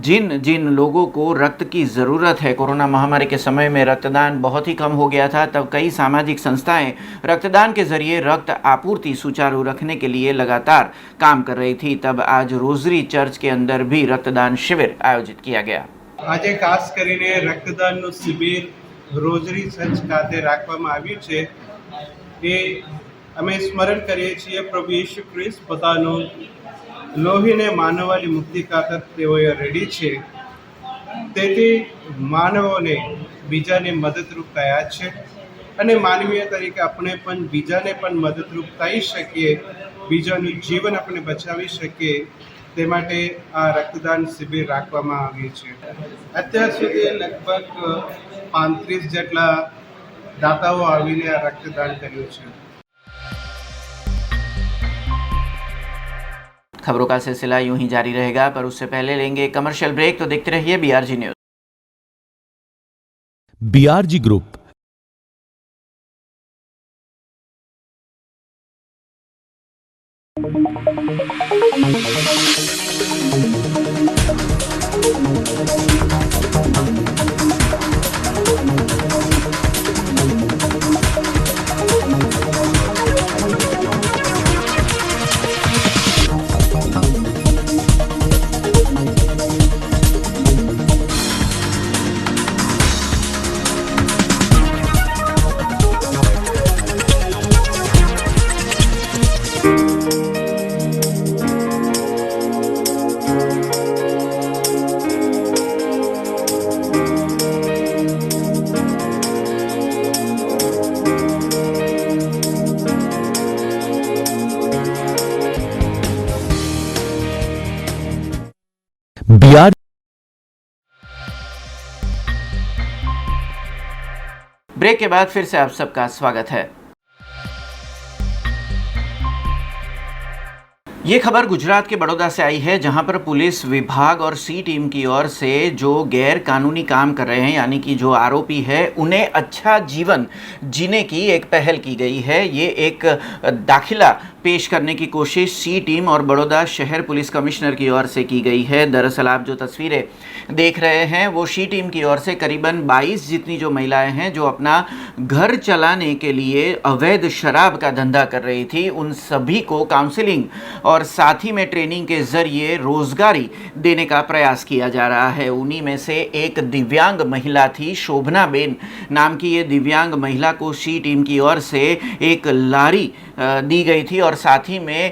जिन जिन लोगों को रक्त की ज़रूरत है, कोरोना महामारी के समय में रक्तदान बहुत ही कम हो गया था, तब कई सामाजिक संस्थाएं रक्तदान के ज़रिए रक्त आपूर्ति सुचारू रखने के लिए लगातार काम कर रही थी। तब आज रोजरी चर्च के अंदर भी रक्तदान शिविर आयोजित किया गया। આજે ખાસ કરીને રક્તદાનનું શિબિર રોજરી ચર્ચ ખાતે રાખવામાં આવ્યું છે। એ અમે સ્મરણ કરીએ છીએ પ્રભુ ઈસુ ખ્રિસ્ત પોતાનું લોહીને માનવવાની મુક્તિ ખાતર તેઓએ રેડી છે, તેથી માનવોને બીજાને મદદરૂપ થયા છે અને માનવીય તરીકે આપણે પણ બીજાને પણ મદદરૂપ થઈ શકીએ, બીજાનું જીવન આપણે બચાવી શકીએ, તે માટે આ રક્તદાન શિબિર રાખવામાં આવ્યું છે। અત્યાર સુધી લગભગ 35 જેટલા દાતાઓ આવીને આ રક્તદાન કર્યું છે। खबरों का सिलसिला यूं ही जारी रहेगा, पर उससे पहले लेंगे कमर्शियल ब्रेक। तो देखते रहिए BRG न्यूज। BRG ग्रुप BRG ब्रेक के बाद फिर से आप सबका स्वागत है। ये खबर गुजरात के बड़ौदा से आई है, जहां पर पुलिस विभाग और C टीम की ओर से जो गैर कानूनी काम कर रहे हैं, यानी कि जो आरोपी है, उन्हें अच्छा जीवन जीने की एक पहल की गई है। ये एक दाखिला पेश करने की कोशिश सी टीम और बड़ौदा शहर पुलिस कमिश्नर की ओर से की गई है। दरअसल आप जो तस्वीरें देख रहे हैं वो सी टीम की ओर से करीबन 22 जितनी जो महिलाएं हैं जो अपना घर चलाने के लिए अवैध शराब का धंधा कर रही थी, उन सभी को काउंसलिंग और साथ ही में ट्रेनिंग के जरिए रोजगारी देने का प्रयास किया जा रहा है। उन्हीं में से एक दिव्यांग महिला थी, शोभनाबेन नाम की ये दिव्यांग महिला को सी टीम की ओर से एक लारी दी गई थी और साथ ही में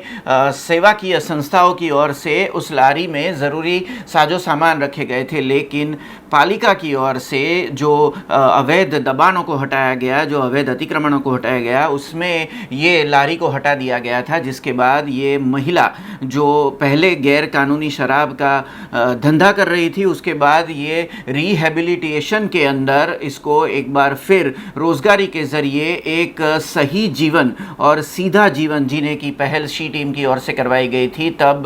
सेवाकीय संस्थाओं की ओर से उस लारी में ज़रूरी साजो सामान रखे गए थे, लेकिन पालिका की ओर से जो अवैध दबानों को हटाया गया, जो अवैध अतिक्रमणों को हटाया गया, उसमें ये लारी को हटा दिया गया था, जिसके बाद ये महिला जो पहले गैर कानूनी शराब का धंधा कर रही थी, उसके बाद ये रिहेबिलिटेशन के अंदर इसको एक बार फिर रोजगारी के ज़रिए एक सही जीवन और सीधा जीवन जीने की पहल सी टीम की ओर से करवाई गई थी। तब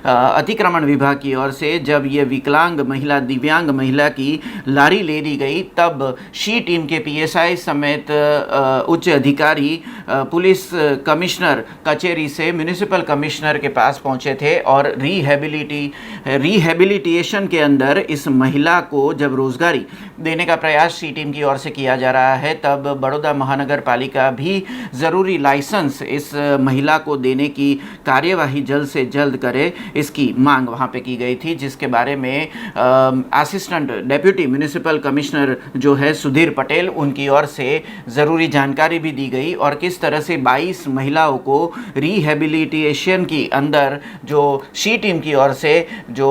अतिक्रमण विभाग की ओर से जब ये विकलांग महिला, दिव्यांग महिला की लारी ले दी गई, तब सी टीम के पीएसआई समेत उच्च अधिकारी पुलिस कमिश्नर कचेरी से म्युनिसिपल कमिश्नर के पास पहुंचे थे और रिहेबिलिटेशन के अंदर इस महिला को जब रोजगारी देने का प्रयास सी टीम की ओर से किया जा रहा है, तब बड़ौदा महानगर पालिका भी ज़रूरी लाइसेंस इस महिला को देने की कार्यवाही जल्द से जल्द करे, इसकी मांग वहाँ पे की गई थी, जिसके बारे में असिस्टेंट डेप्यूटी म्युनिसिपल कमिश्नर जो है सुधीर पटेल, उनकी ओर से ज़रूरी जानकारी भी दी गई और किस तरह से 22 महिलाओं को रिहेबिलिटेशन की अंदर जो सी टीम की ओर से जो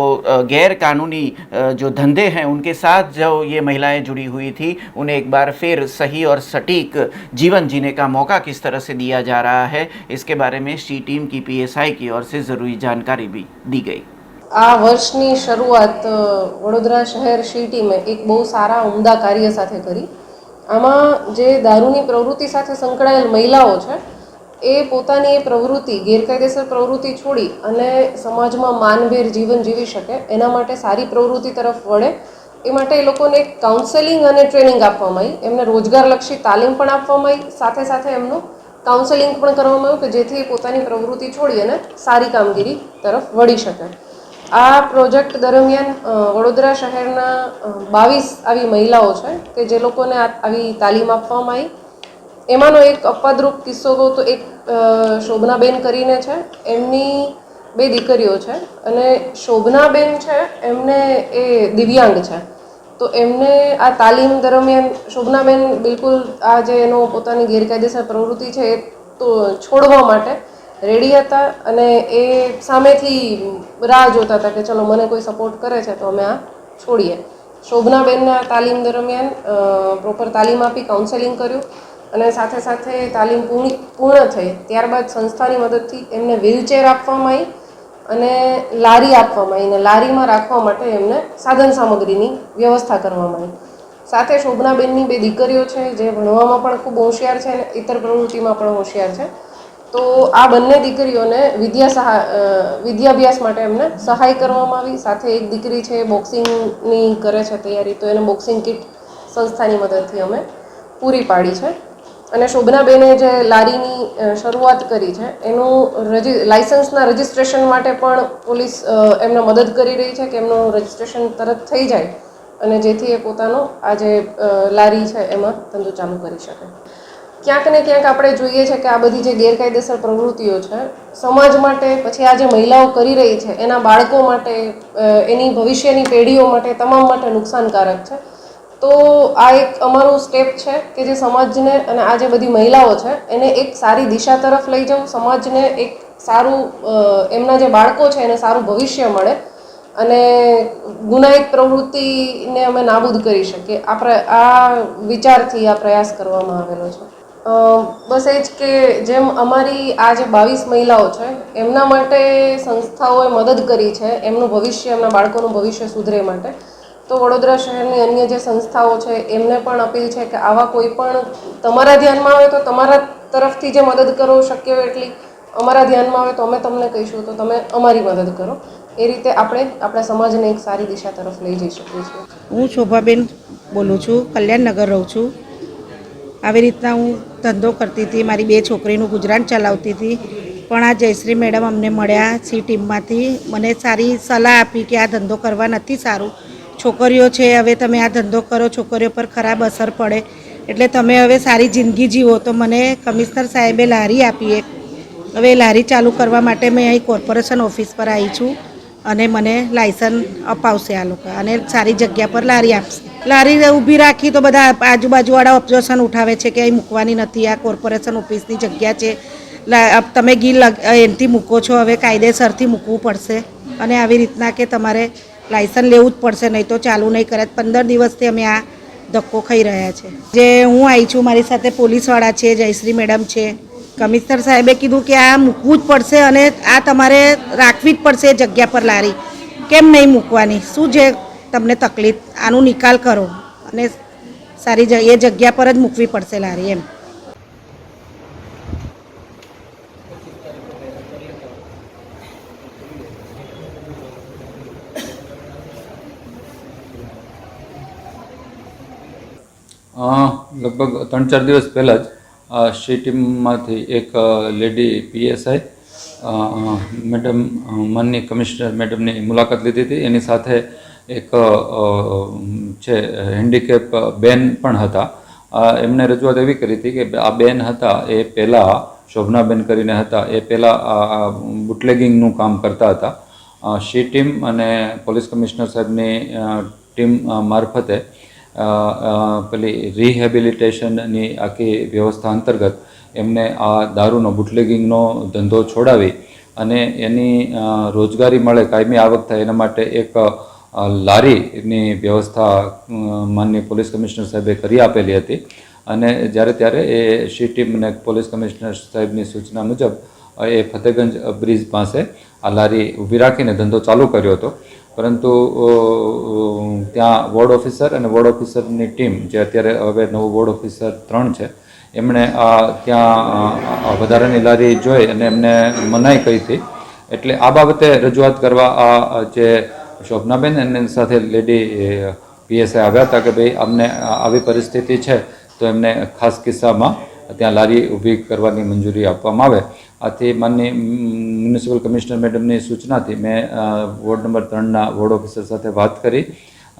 गैर कानूनी जो धंधे हैं उनके साथ जो ये महिलाएं जुड़ी हुई थी, उन्हें एक बार फिर सही और सटीक जीवन जीने का मौका किस तरह से दिया जा रहा है, इसके बारे में सी टीम की पीएसआई की ओर से ज़रूरी जानकारी भी दी गई। આ વર્ષની શરૂઆત વડોદરા શહેર સી ટીમે એક બહુ સારા ઉમદા કાર્ય સાથે કરી. આમાં જે દારૂની પ્રવૃત્તિ સાથે સંકળાયેલ મહિલાઓ છે એ પોતાની એ પ્રવૃત્તિ, ગેરકાયદેસર પ્રવૃત્તિ છોડી અને સમાજમાં માનભેર જીવન જીવી શકે એના માટે સારી પ્રવૃત્તિ તરફ વળે એ માટે એ લોકોને એક કાઉન્સેલિંગ અને ટ્રેનિંગ આપવામાં આવી, એમને રોજગારલક્ષી તાલીમ પણ આપવામાં આવી, સાથે સાથે એમનું કાઉન્સેલિંગ પણ કરવામાં આવ્યું કે જેથી એ પોતાની પ્રવૃત્તિ છોડી અને સારી કામગીરી તરફ વળી શકે. આ પ્રોજેક્ટ દરમિયાન વડોદરા શહેરના 22 આવી મહિલાઓ છે કે જે લોકોને આવી તાલીમ આપવામાં આવી. એમાંનો એક અપવાદરૂપ કિસ્સો કહું તો એક શોભનાબેન કરીને છે, એમની 2 દીકરીઓ છે અને શોભનાબેન છે એમને એ દિવ્યાંગ છે, તો એમને આ તાલીમ દરમિયાન શોભનાબેન બિલકુલ આ જે એનો પોતાની ગેરકાયદેસર પ્રવૃત્તિ છે એ તો છોડવા માટે રેડી હતા અને એ સામેથી રાહ જોતા હતા કે ચલો મને કોઈ સપોર્ટ કરે છે તો અમે આ છોડીએ. શોભનાબેનને આ તાલીમ દરમિયાન પ્રોપર તાલીમ આપી, કાઉન્સેલિંગ કર્યું અને સાથે સાથે તાલીમ પૂર્ણ થઈ ત્યારબાદ સંસ્થાની મદદથી એમને વ્હીલચેર આપવામાં આવી અને લારી આપવામાં આવી અને લારીમાં રાખવા માટે એમને સાધન સામગ્રીની વ્યવસ્થા કરવામાં આવી. સાથે શોભનાબેનની 2 દીકરીઓ છે જે ભણવામાં પણ ખૂબ હોશિયાર છે અને ઇતર પ્રવૃત્તિમાં પણ હોશિયાર છે, તો આ બંને દીકરીઓને વિદ્યાભ્યાસ માટે એમને સહાય કરવામાં આવી. સાથે એક દીકરી છે બોક્સિંગની કરે છે તૈયારી, તો એને બોક્સિંગ કિટ સંસ્થાની મદદથી અમે પૂરી પાડી છે. અને શોભનાબેને જે લારીની શરૂઆત કરી છે એનું લાઇસન્સના રજિસ્ટ્રેશન માટે પણ પોલીસ એમને મદદ કરી રહી છે કે એમનું રજિસ્ટ્રેશન તરત થઈ જાય અને જેથી એ પોતાનો આ જે લારી છે એમાં ધંધો ચાલુ કરી શકે. ક્યાંક ને ક્યાંક આપણે જોઈએ છે કે આ બધી જે ગેરકાયદેસર પ્રવૃત્તિઓ છે સમાજ માટે, પછી આ જે મહિલાઓ કરી રહી છે એના બાળકો માટે, એની ભવિષ્યની પેઢીઓ માટે, તમામ માટે નુકસાનકારક છે. તો આ એક અમારું સ્ટેપ છે કે જે સમાજને અને આ જે બધી મહિલાઓ છે એને એક સારી દિશા તરફ લઈ જવું, સમાજને એક સારું, એમના જે બાળકો છે એને સારું ભવિષ્ય મળે અને ગુનાહિત પ્રવૃત્તિને અમે નાબૂદ કરી શકીએ. આ વિચારથી આ પ્રયાસ કરવામાં આવેલો છે. બસ એ જ કે જેમ અમારી આ જે 22 મહિલાઓ છે એમના માટે સંસ્થાઓએ મદદ કરી છે એમનું ભવિષ્ય, એમના બાળકોનું ભવિષ્ય સુધરે માટે, તો વડોદરા શહેરની અન્ય જે સંસ્થાઓ છે એમને પણ અપીલ છે કે આવા કોઈ પણ તમારા ધ્યાનમાં આવે તો તમારા તરફથી જે મદદ કરો શક્ય હોય એટલી, અમારા ધ્યાનમાં આવે તો અમે તમને કહીશું તો તમે અમારી મદદ કરો. એ રીતે આપણે આપણા સમાજને એક સારી દિશા તરફ લઈ જઈ શકીએ છીએ. હું શોભાબેન બોલું છું, કલ્યાણનગર રહું છું. આવી રીતના હું ધંધો કરતી હતી, મારી 2 છોકરીનું ગુજરાન ચલાવતી હતી પણ આ જયશ્રી મેડમ અમને મળ્યા સી ટીમમાંથી, મને સારી સલાહ આપી કે આ ધંધો કરવા નથી સારું, છોકરીઓ છે હવે તમે આ ધંધો કરો, છોકરીઓ પર ખરાબ અસર પડે, એટલે તમે હવે સારી જિંદગી જીવો. તો મને કમિશનર સાહેબે લારી આપી એક. હવે લારી ચાલુ કરવા માટે મેં અહીં કોર્પોરેશન ઓફિસ પર આવી છું અને મને લાયસન્સ અપાવશે આ લોકો અને સારી જગ્યા પર લારી આપશે. લારી ઊભી રાખી તો બધા આજુબાજુવાળા ઓબ્ઝર્વેશન ઉઠાવે છે કે અહીં મૂકવાની નથી, આ કોર્પોરેશન ઓફિસની જગ્યા છે, તમે એનથી મૂકો છો, હવે કાયદેસરથી મૂકવું પડશે અને આવી રીતના કે તમારે લાયસન્સ લેવું જ પડશે, નહીં તો ચાલુ નહીં કરે. 15 દિવસથી અમે આ ધક્કો ખાઈ રહ્યા છે. જે હું આવી છું, મારી સાથે પોલીસવાળા છે, જયશ્રી મેડમ છે. કમિશનર સાહેબે કીધું કે આ મૂકવું જ પડશે અને આ તમારે રાખવી જ પડશે એ જગ્યા પર લારી. કેમ નહીં મૂકવાની? શું છે તમને તકલીફ? આનો નિકાલ કરો અને સારી એ જગ્યા પર જ મૂકવી પડશે લારી એમ. લગભગ 3-4 દિવસ પહેલાં જ સી ટીમમાંથી એક લેડી પીએસઆઈ મેડમ માનની કમિશનર મેડમની મુલાકાત લીધી હતી. એની સાથે એક છે હેન્ડીકેપ બેન પણ હતા. એમને રજૂઆત એવી કરી હતી કે આ બેન હતા એ પહેલાં શોભનાબેન કરીને હતા, એ પહેલાં બુટલેગિંગનું કામ કરતા હતા. સી ટીમ અને પોલીસ કમિશનર સાહેબની ટીમ મારફતે પેલી રિહેબિલિટેશનની આખી વ્યવસ્થા અંતર્ગત એમને આ દારૂનો બુટલેગિંગનો ધંધો છોડાવી અને એની રોજગારી મળે, કાયમી આવક થાય એના માટે એક લારીની વ્યવસ્થા માનનીય પોલીસ કમિશનર સાહેબે કરી આપેલી હતી. અને જ્યારે ત્યારે એ સી ટીમ અને પોલીસ કમિશનર સાહેબની સૂચના મુજબ એ ફતેગંજ બ્રિજ પાસે આ લારી ઊભી રાખીને ધંધો ચાલુ કર્યો હતો. પરંતુ ત્યાં વોર્ડ ઓફિસર અને વોર્ડ ઓફિસરની ટીમ, જે અત્યારે હવે નવું વોર્ડ ઓફિસર 3 છે, એમણે ત્યાં વધારાની લારી જોઈ અને એમને મનાઈ કરી હતી. એટલે આ બાબતે રજૂઆત કરવા આ જે શોભનાબેન એની સાથે લેડી પીએસઆઈ આવ્યા હતા કે ભાઈ અમને આવી પરિસ્થિતિ છે તો એમને ખાસ કિસ્સામાં ત્યાં લારી ઊભી કરવાની મંજૂરી આપવામાં આવે. આથી માનની મ્યુનિસિપલ કમિશનર મેડમની સૂચનાથી મેં વોર્ડ નંબર 3ના વોર્ડ ઓફિસર સાથે વાત કરી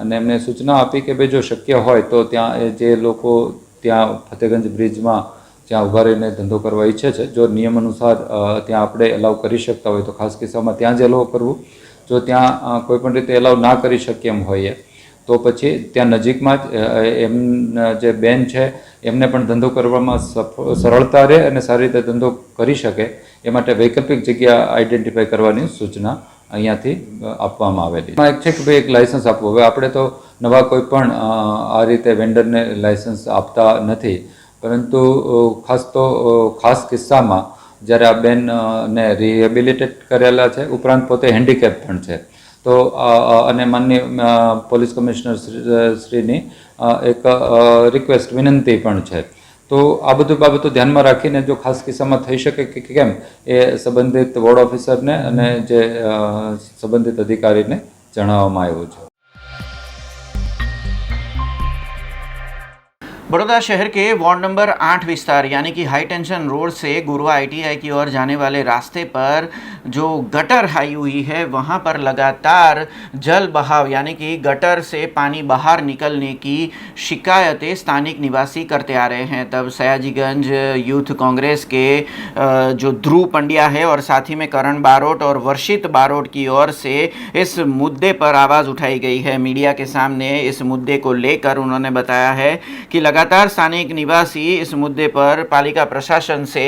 અને એમને સૂચના આપી કે ભાઈ જો શક્ય હોય તો ત્યાં જે લોકો ત્યાં ફતેગંજ બ્રિજમાં જ્યાં ઊભા રહીને ધંધો કરવા ઈચ્છે છે, જો નિયમ અનુસાર ત્યાં આપણે એલાઉ કરી શકતા હોય તો ખાસ કિસ્સામાં ત્યાં જ એલાઉ કરવું. જો ત્યાં કોઈપણ રીતે એલાઉ ના કરી શકીએ એમ હોઈએ તો પછી ત્યાં નજીકમાં જ એમ જે બેન છે એમને પણ ધંધો કરવામાં સરળતા રહે અને સારી રીતે ધંધો કરી શકે એ માટે વૈકલ્પિક જગ્યા આઈડેન્ટિફાઈ કરવાની સૂચના અહીંયાથી આપવામાં આવેલી. એમાં એક છે કે ભાઈ એક લાયસન્સ આપવું. હવે આપણે તો નવા કોઈ પણ આ રીતે વેન્ડરને લાયસન્સ આપતા નથી, પરંતુ ખાસ કિસ્સામાં જ્યારે આ બેનને રિહેબિલિટેટ કરેલા છે, ઉપરાંત પોતે હેન્ડીકેપ પણ છે, તો અને માનનીય પોલીસ કમિશનર શ્રીની એક રિક્વેસ્ટ વિનંતી પણ છે. તો આ બધું બાબતો ધ્યાનમાં રાખીને જો ખાસ કિસ્સામાં થઈ શકે કે કેમ એ સંબંધિત વોર્ડ ઓફિસરને અને જે સંબંધિત અધિકારીને જણાવવામાં આવ્યું છે. बड़ौदा शहर के वार्ड नंबर 8 विस्तार यानी कि हाई टेंशन रोड से गुरवा ITI की ओर जाने वाले रास्ते पर जो गटर आई हुई है वहाँ पर लगातार जल बहाव यानी कि गटर से पानी बाहर निकलने की शिकायतें स्थानिक निवासी करते आ रहे हैं. तब सयाजीगंज यूथ कांग्रेस के जो ध्रुव पंड्या है और साथ ही में करण बारोट और वर्षित बारोट की ओर से इस मुद्दे पर आवाज़ उठाई गई है. मीडिया के सामने इस मुद्दे को लेकर उन्होंने बताया है कि लगातार स्थानिक निवासी इस मुद्दे पर पालिका प्रशासन से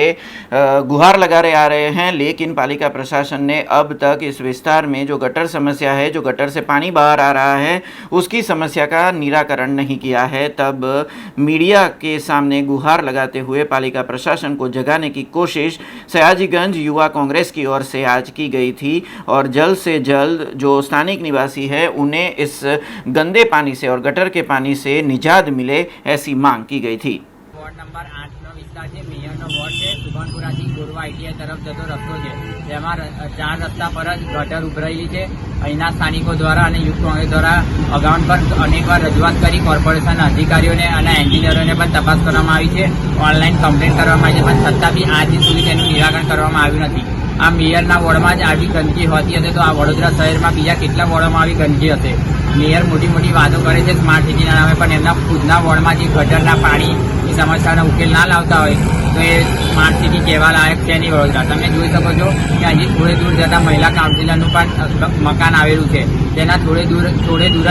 गुहार लगाते आ रहे हैं, लेकिन पालिका प्रशासन ने अब तक इस विस्तार में जो गटर समस्या है, जो गटर से पानी बाहर आ रहा है, उसकी समस्या का निराकरण नहीं किया है. तब मीडिया के सामने गुहार लगाते हुए पालिका प्रशासन को जगाने की कोशिश सयाजीगंज युवा कांग्रेस की ओर से आज की गई थी और जल्द से जल्द जो स्थानिक निवासी है उन्हें इस गंदे पानी से और गटर के पानी से निजात मिले ऐसी मांग की गई थी. वोर्ड नंबर 8 નો વિસ્તાર છે, મેયરનો વોર્ડ છે, સુભાનપુરાથી ગોરવા ITI તરફ જતો રસ્તો છે. જેમાં 4 રસ્તા પર જ ગટર ઉભરાયેલી છે. અહીંના સ્થાનિકો દ્વારા અને યુથ કોંગ્રેસ દ્વારા અગાઉ પણ અનેકવાર રજૂઆત કરી કોર્પોરેશનના અધિકારીઓને અને એન્જિનિયરોને પણ તપાસ કરવામાં આવી છે. ઓનલાઈન કમ્પ્લેન કરવામાં આવી છે, પણ છતાં બી આજ દિન સુધી તેનું નિરાકરણ કરવામાં આવ્યું નથી. આ મેયરના વોર્ડમાં જ આવી ગંદકી હોતી હશે તો આ વડોદરા શહેરમાં બીજા કેટલા વોર્ડોમાં આવી ગંદકી હશે? મેયર મોટી મોટી વાતો કરે છે સ્માર્ટ સિટીના નામે, પણ એમના ખુદના વોર્ડમાં જે ગટરના પાણીની સમસ્યાનો ઉકેલ ના લાવતા હોય તો એ સ્માર્ટ સિટી કહેવા લાયક છે નહીં વડોદરા. તમે જોઈ શકો છો કે હજી થોડે દૂર જતાં મહિલા કાઉન્સિલરનું પણ મકાન આવેલું છે. તેના થોડે દૂર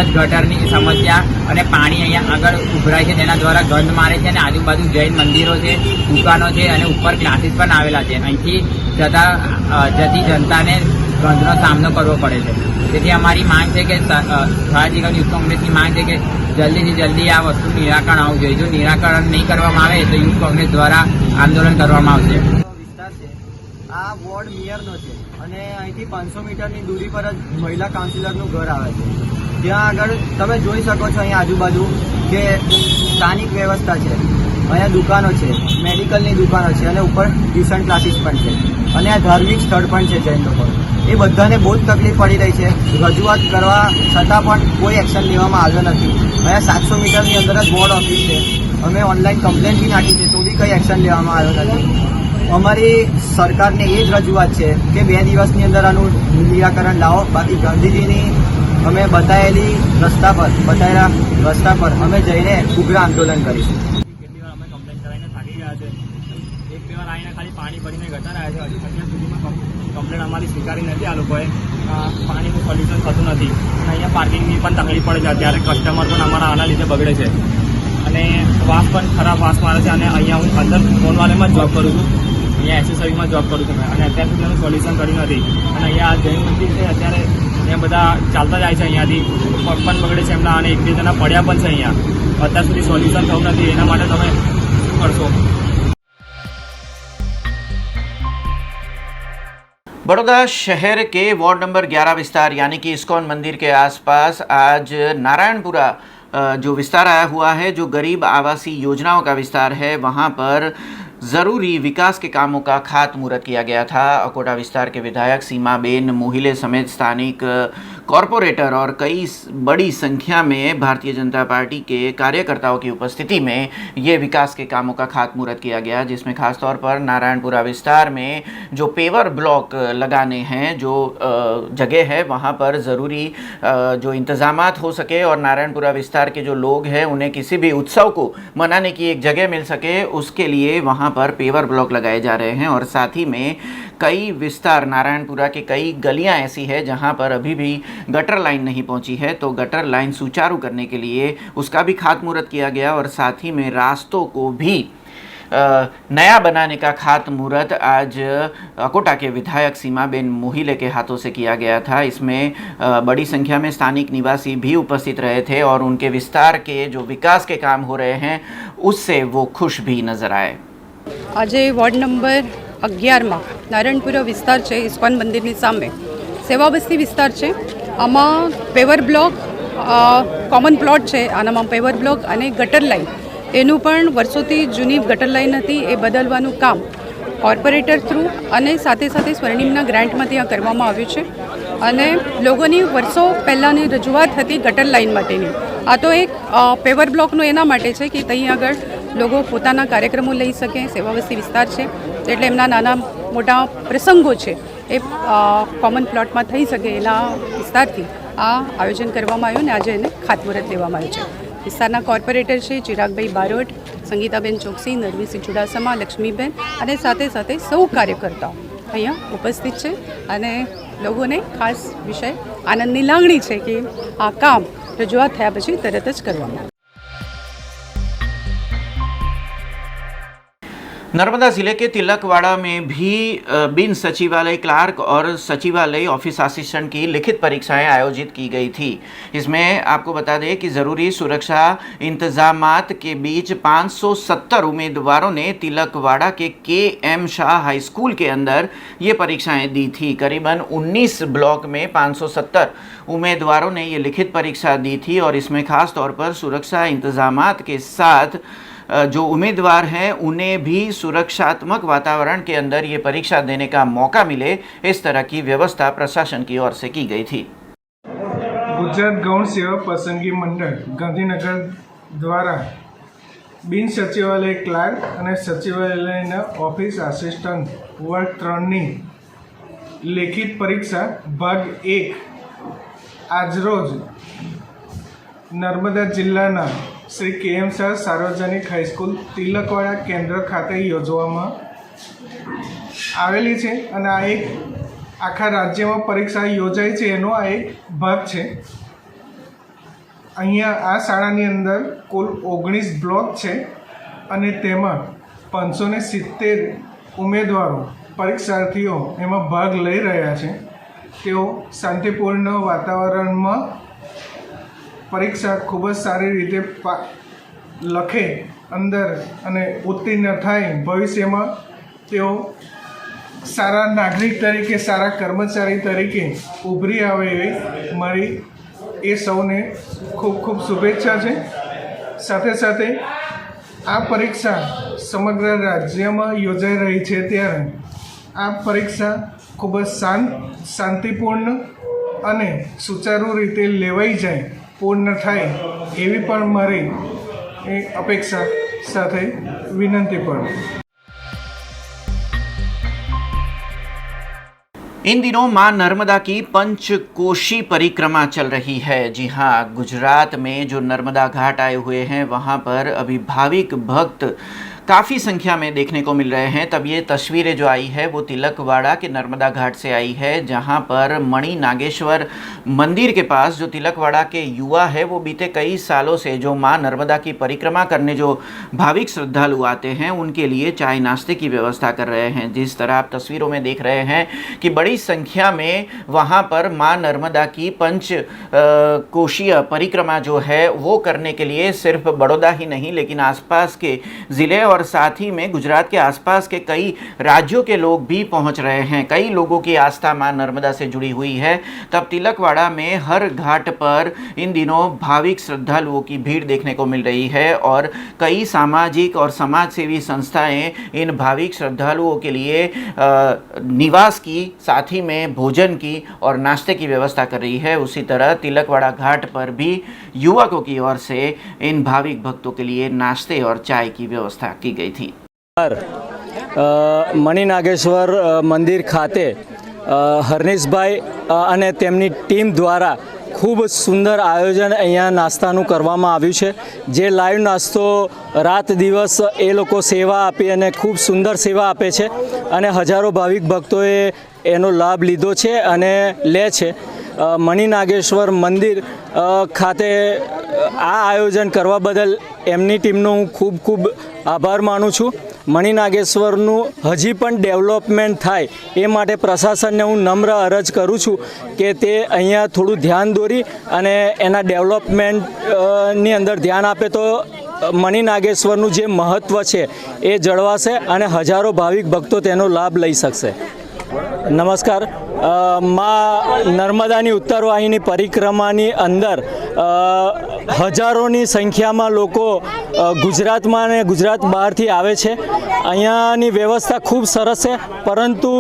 જ ગટરની સમસ્યા અને પાણી અહીંયા આગળ ઉભરાય છે, તેના દ્વારા ગંધ મારે છે. અને આજુબાજુ જૈન મંદિરો છે, દુકાનો છે અને ઉપર ક્લાસીસ પણ આવેલા છે. અહીંથી જતી જનતાને ગંધનો સામનો કરવો પડે છે. તેથી અમારી માંગ છે કે સયાજી યુથ કોંગ્રેસની માંગ છે કે જલ્દીથી જલ્દી આ વસ્તુનું નિરાકરણ આવવું જોઈએ. જો નિરાકરણ નહીં કરવામાં આવે તો યુથ કોંગ્રેસ દ્વારા આંદોલન કરવામાં આવશે. વિસ્તાર છે આ વોર્ડ મેયરનો છે અને અહીંથી 500 મીટરની દૂરી પર જ મહિલા કાઉન્સિલરનું ઘર આવે છે. ત્યાં આગળ તમે જોઈ શકો છો અહીંયા આજુબાજુ કે સ્થાનિક વ્યવસ્થા છે, અહીંયા દુકાનો છે, મેડિકલની દુકાનો છે અને ઉપર ટ્યુશન ક્લાસીસ પણ છે અને આ ધાર્મિક સ્થળ પણ છે જૈન લોકો. એ બધાને બહુ જ તકલીફ પડી રહી છે. રજૂઆત કરવા છતાં પણ કોઈ એક્શન લેવામાં આવ્યો નથી. અહીંયા 700 મીટરની અંદર જ વોર્ડ ઓફિસ છે. અમે ઓનલાઈન કમ્પ્લેન બી નાખી છે તો બી કંઈ એક્શન લેવામાં આવ્યો નથી. અમારી સરકારને એ જ રજૂઆત છે કે 2 દિવસની અંદર આનું નિરાકરણ લાવો. બાકી ગાંધીજીની અમે બતાવેલા રસ્તા પર અમે જઈને ઉગ્ર આંદોલન કરીશું. ખાલી પાણી ભરીને ગટર આવે છે. હજી અત્યાર સુધીમાં કમ્પ્લેન અમારી સ્વીકારી નથી. આ લોકોએ પાણીનું સોલ્યુશન થતું નથી અને અહીંયા પાર્કિંગની પણ તકલીફ પડે છે. અત્યારે કસ્ટમર પણ અમારા આના લીધે બગડે છે અને વાસ પણ ખરાબ વાસ મારે છે. અને અહીંયા હું અંદર ફોનવાલેમાં જોબ કરું છું, અહીંયા એસેસરીમાં જોબ કરું છું અને અત્યાર સુધી એનું સોલ્યુશન કર્યું નથી. અને અહીંયા જૈન મંદિર છે, અત્યારે અહીંયા બધા ચાલતા જાય છે, અહીંયાથી પગ પણ બગડે છે એમના અને એક બે જણા પડ્યા પણ છે અહીંયા. અત્યાર સુધી સોલ્યુશન થયું નથી. એના માટે તમે શું કરશો? बड़ौदा शहर के वार्ड नंबर 11 विस्तार यानी कि इस्कॉन मंदिर के आसपास आज नारायणपुरा जो विस्तार आया हुआ है, जो गरीब आवासीय योजनाओं का विस्तार है, वहाँ पर ज़रूरी विकास के कामों का खातमुहूर्त किया गया था. अकोटा विस्तार के विधायक सीमाबेन मोहिले समेत स्थानिक कॉरपोरेटर और कई बड़ी संख्या में भारतीय जनता पार्टी के कार्यकर्ताओं की उपस्थिति में ये विकास के कामों का खातमुहूर्त किया गया, जिसमें खासतौर पर नारायणपुरा विस्तार में जो पेवर ब्लॉक लगाने हैं, जो जगह है वहाँ पर ज़रूरी जो इंतज़ामात हो सके और नारायणपुरा विस्तार के जो लोग हैं उन्हें किसी भी उत्सव को मनाने की एक जगह मिल सके, उसके लिए वहाँ पर पेवर ब्लॉक लगाए जा रहे हैं. और साथ ही में कई विस्तार नारायणपुरा के कई गलियां ऐसी है जहां पर अभी भी गटर लाइन नहीं पहुंची है, तो गटर लाइन सुचारू करने के लिए उसका भी खातमुहूर्त किया गया. और साथ ही में रास्तों को भी नया बनाने का खातमुहूर्त आज अकोटा के विधायक सीमाबेन मोहिले के हाथों से किया गया था. इसमें बड़ी संख्या में स्थानिक निवासी भी उपस्थित रहे थे और उनके विस्तार के जो विकास के काम हो रहे हैं उससे वो खुश भी नजर आए. આજે વોર્ડ નંબર 11માં નારાયણપુરા વિસ્તાર છે, ઇસ્કોન મંદિરની સામે સેવા બસ્તી વિસ્તાર છે. આમાં પેવર બ્લોક કોમન પ્લોટ છે, આનામાં પેવર બ્લોક અને ગટર લાઇન, એનું પણ વર્ષોથી જૂની ગટર લાઇન હતી એ બદલવાનું કામ કોર્પોરેટર થ્રુ અને સાથે સાથે સ્વર્ણિમના ગ્રાન્ટમાંથી આ કરવામાં આવ્યું છે. અને લોકોની વર્ષો પહેલાંની રજૂઆત હતી ગટર લાઇન માટેની. આ તો એક પેવર બ્લોકનું એના માટે છે કે ત્યાં આગળ લોકો પોતાના કાર્યક્રમો લઈ શકે. સેવા વસ્તી વિસ્તાર છે એટલે એમના નાના મોટા પ્રસંગો છે એ કોમન પ્લોટમાં થઈ શકે એના વિસ્તારથી આ આયોજન કરવામાં આવ્યું અને આજે એને ખાતમુહૂર્ત લેવામાં આવ્યું છે. વિસ્તારના કોર્પોરેટર છે ચિરાગભાઈ બારોટ, સંગીતાબેન ચોકસી, નરવીસિંહ ચુડાસમા, લક્ષ્મીબેન અને સાથે સાથે સૌ કાર્યકર્તાઓ અહીંયા ઉપસ્થિત છે. અને લોકોને ખાસ વિષય આનંદની લાગણી છે કે આ કામ રજૂઆત થયા પછી તરત જ કરવામાં. नर्मदा जिले के तिलकवाड़ा में भी बिन सचिवालय क्लार्क और सचिवालय ऑफिस असिस्टेंट की लिखित परीक्षाएं आयोजित की गई थी. इसमें आपको बता दें कि ज़रूरी सुरक्षा इंतजामात के बीच 570 उम्मीदवारों ने तिलकवाड़ा के KM शाह हाई स्कूल के अंदर ये परीक्षाएं दी थी. करीबन 19 ब्लॉक में 570 उम्मीदवारों ने ये लिखित परीक्षा दी थी और इसमें ख़ास तौर पर सुरक्षा इंतजामात के साथ जो उम्मीदवार हैं उन्हें भी सुरक्षात्मक वातावरण के अंदर ये परीक्षा देने का मौका मिले, इस तरह की व्यवस्था प्रशासन की ओर से की गई थी। गुजरात गौण सेवा पसंदगी मंडल गांधीनगर द्वारा બિન સચિવાલય ક્લાર્ક અને સચિવાલયના ઓફિસ આસિસ્ટન્ટ વર્ગ 3ની લેખિત પરીક્ષા ભાગ 1 આજરોજ નર્મદા જિલ્લાના શ્રી KM શાહ સાર્વજનિક હાઈસ્કૂલ તિલકવાડા કેન્દ્ર ખાતે યોજવામાં આવેલી છે અને આ એક આખા રાજ્યમાં પરીક્ષા યોજાય છે એનો આ એક ભાગ છે। અહીંયા આ શાળાની અંદર કુલ 19 બ્લોક છે અને તેમાં 570 ઉમેદવારો પરીક્ષાર્થીઓ એમાં ભાગ લઈ રહ્યા છે। તેઓ શાંતિપૂર્ણ વાતાવરણમાં પરીક્ષા ખૂબ જ સારી રીતે લખે અંદર અને ઉત્તીર્ણ થાય, ભવિષ્યમાં તેઓ સારા નાગરિક તરીકે, સારા કર્મચારી તરીકે ઉભરી આવે એવી મારી એ સૌને ખૂબ ખૂબ શુભેચ્છા છે। સાથે સાથે આ પરીક્ષા સમગ્ર રાજ્યમાં યોજાઈ રહી છે ત્યારે આ પરીક્ષા ખૂબ જ શાંતિપૂર્ણ અને સુચારુ રીતે લેવાઈ જાય, પૂર્ણ થાય એવી પણ મારી અપેક્ષા સાથે વિનંતી પણ। इन दिनों मां नर्मदा की पंचकोशी परिक्रमा चल रही है। जी हाँ, गुजरात में जो नर्मदा घाट आए हुए हैं वहाँ पर अभी भाविक भक्त काफ़ी संख्या में देखने को मिल रहे हैं। तब ये तस्वीरें जो आई है वो तिलकवाड़ा के नर्मदा घाट से आई है, जहाँ पर मणि नागेश्वर मंदिर के पास जो तिलकवाड़ा के युवा है वो बीते कई सालों से जो माँ नर्मदा की परिक्रमा करने जो भाविक श्रद्धालु आते हैं उनके लिए चाय नाश्ते की व्यवस्था कर रहे हैं। जिस तरह आप तस्वीरों में देख रहे हैं कि बड़ी संख्या में वहाँ पर माँ नर्मदा की पंचकोशीय परिक्रमा जो है वो करने के लिए सिर्फ बड़ौदा ही नहीं लेकिन आसपास के ज़िले और साथ ही में गुजरात के आसपास के कई राज्यों के लोग भी पहुंच रहे हैं। कई लोगों की आस्था मां नर्मदा से जुड़ी हुई है। तब तिलकवाड़ा में हर घाट पर इन दिनों भाविक श्रद्धालुओं की भीड़ देखने को मिल रही है और कई सामाजिक और समाज सेवी संस्थाएं इन भाविक श्रद्धालुओं के लिए निवास की, साथ ही में भोजन की और नाश्ते की व्यवस्था कर रही है। उसी तरह तिलकवाड़ा घाट पर भी युवकों की ओर से इन भाविक भक्तों के लिए नाश्ते और चाय की व्यवस्था की गई थी। મણિ નાગેશ્વર મંદિર ખાતે હરનીશભાઈ અને તેમની ટીમ દ્વારા ખૂબ સુંદર આયોજન અહીંયા નાસ્તાનું કરવામાં આવ્યું છે। જે લાઈવ નાસ્તો રાત દિવસ એ લોકો સેવા આપી અને ખૂબ સુંદર સેવા આપે છે અને હજારો ભાવિક ભક્તોએ એનો લાભ લીધો છે અને લે છે। મણિ નાગેશ્વર મંદિર ખાતે આ આયોજન કરવા બદલ એમની ટીમનો હું ખૂબ ખૂબ આભાર માનું છું। મણિ નાગેશ્વરનું હજી પણ ડેવલપમેન્ટ થાય એ માટે પ્રશાસનને હું નમ્ર અરજ કરું છું કે તે અહીંયા થોડું ધ્યાન દોરી અને એના ડેવલપમેન્ટની અંદર ध्यान આપે તો મણિ નાગેશ્વરનું જે મહત્ત્વ છે એ જળવાશે અને હજારો ભાવિક ભક્તો તેનો લાભ લઈ શકશે। નમસ્કાર। માં નર્મદાની ઉત્તરવાહિની પરિક્રમાની અંદર હજારોની સંખ્યામાં લોકો ગુજરાતમાં અને ગુજરાત બહારથી આવે છે। અહીંયાની વ્યવસ્થા ખૂબ સરસ છે, પરંતુ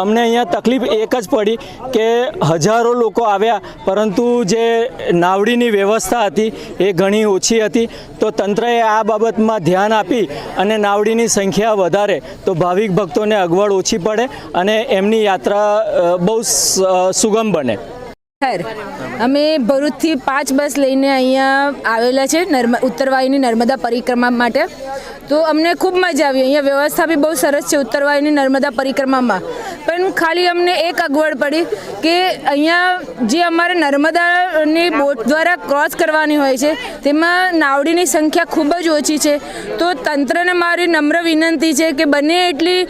અમને અહીંયા તકલીફ એક જ પડી કે હજારો લોકો આવ્યા પરંતુ જે નાવડીની વ્યવસ્થા હતી એ ઘણી ઓછી હતી। તો તંત્રએ આ બાબતમાં ધ્યાન આપી અને નાવડીની સંખ્યા વધારે તો ભાવિક ભક્તોને અગવડ ઓછી પડે અને એમની યાત્રા બહુ સુગમ બને। અમે ભરૂચથી 5 બસ લઈને અહીંયા આવેલા છે ઉત્તરવાહિની નર્મદા પરિક્રમા માટે। તો અમને ખૂબ મજા આવી। અહીંયા વ્યવસ્થા બી બહુ સરસ છે ઉત્તરવાહિની નર્મદા પરિક્રમામાં, પણ ખાલી અમને એક અગવડ પડી કે અહીંયા જે અમારે નર્મદાની બોટ દ્વારા ક્રોસ કરવાની હોય છે તેમાં નાવડીની સંખ્યા ખૂબ જ ઓછી છે। તો તંત્રને મારી નમ્ર વિનંતી છે કે બને એટલી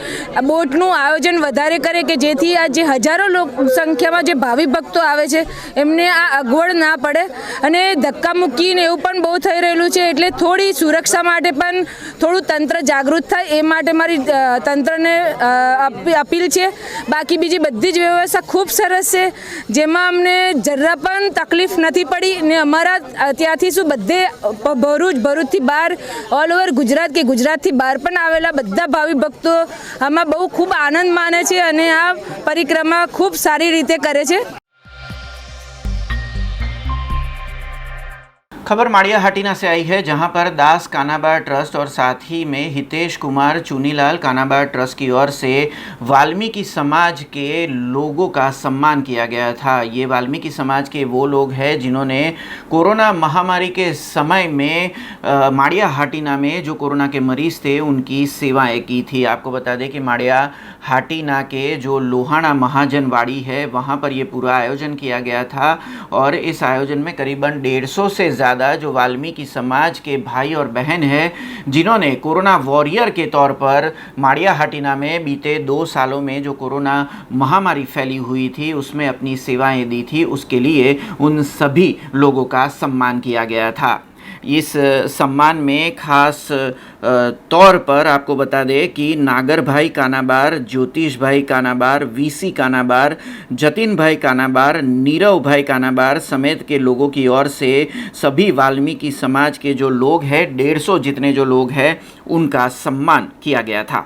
બોટનું આયોજન વધારે કરે કે જેથી આ જે હજારો સંખ્યામાં જે ભાવિ ભક્તો આવે છે એમને આ અગવડ ના પડે. અને ધક્કા મૂકીને એવું પણ બહુ થઈ રહેલું છે, એટલે થોડી સુરક્ષા માટે પણ થોડું તંત્ર જાગૃત થાય એ માટે મારી તંત્રને અપીલ છે. બાકી બીજી બધી જ વ્યવસ્થા ખૂબ સરસ છે, જેમાં અમને જરા પણ તકલીફ નથી પડી. ને અમારા ત્યાંથી શું બધે ભરૂચથી બહાર ઓલ ઓવર ગુજરાત કે ગુજરાતથી બહાર પણ આવેલા બધા ભાવિ ભક્તો આમાં બહુ ખૂબ આનંદ માને છે અને આ પરિક્રમા ખૂબ સારી રીતે કરે છે. खबर माड़ियाहाटीना से आई है, जहां पर दास कानाबार ट्रस्ट और साथ ही में हितेश कुमार चुनीलाल कानाबार ट्रस्ट की ओर से वाल्मीकि समाज के लोगों का सम्मान किया गया था. ये वाल्मीकि समाज के वो लोग हैं जिन्होंने कोरोना महामारी के समय में माड़ियाहाटीना में जो कोरोना के मरीज़ थे उनकी सेवाएं की थी. आपको बता दें कि माड़ियाहाटीना के जो लोहाना महाजनवाड़ी है वहाँ पर ये पूरा आयोजन किया गया था और इस आयोजन में करीबन 150 से ज़्यादा जो वाल्मीकि समाज के भाई और बहन हैं जिन्होंने कोरोना वॉरियर के तौर पर माड़ियाहाटीना में बीते 2 सालों में जो कोरोना महामारी फैली हुई थी उसमें अपनी सेवाएं दी थी, उसके लिए उन सभी लोगों का सम्मान किया गया था. इस सम्मान में खास तौर पर आपको बता दें कि नागर भाई कानाबार, ज्योतिष भाई कानाबार, वीसी कानाबार, जतिन भाई कानाबार, नीरव भाई कानाबार समेत के लोगों की ओर से सभी वाल्मीकि समाज के जो लोग हैं 150 जितने जो लोग हैं उनका सम्मान किया गया था.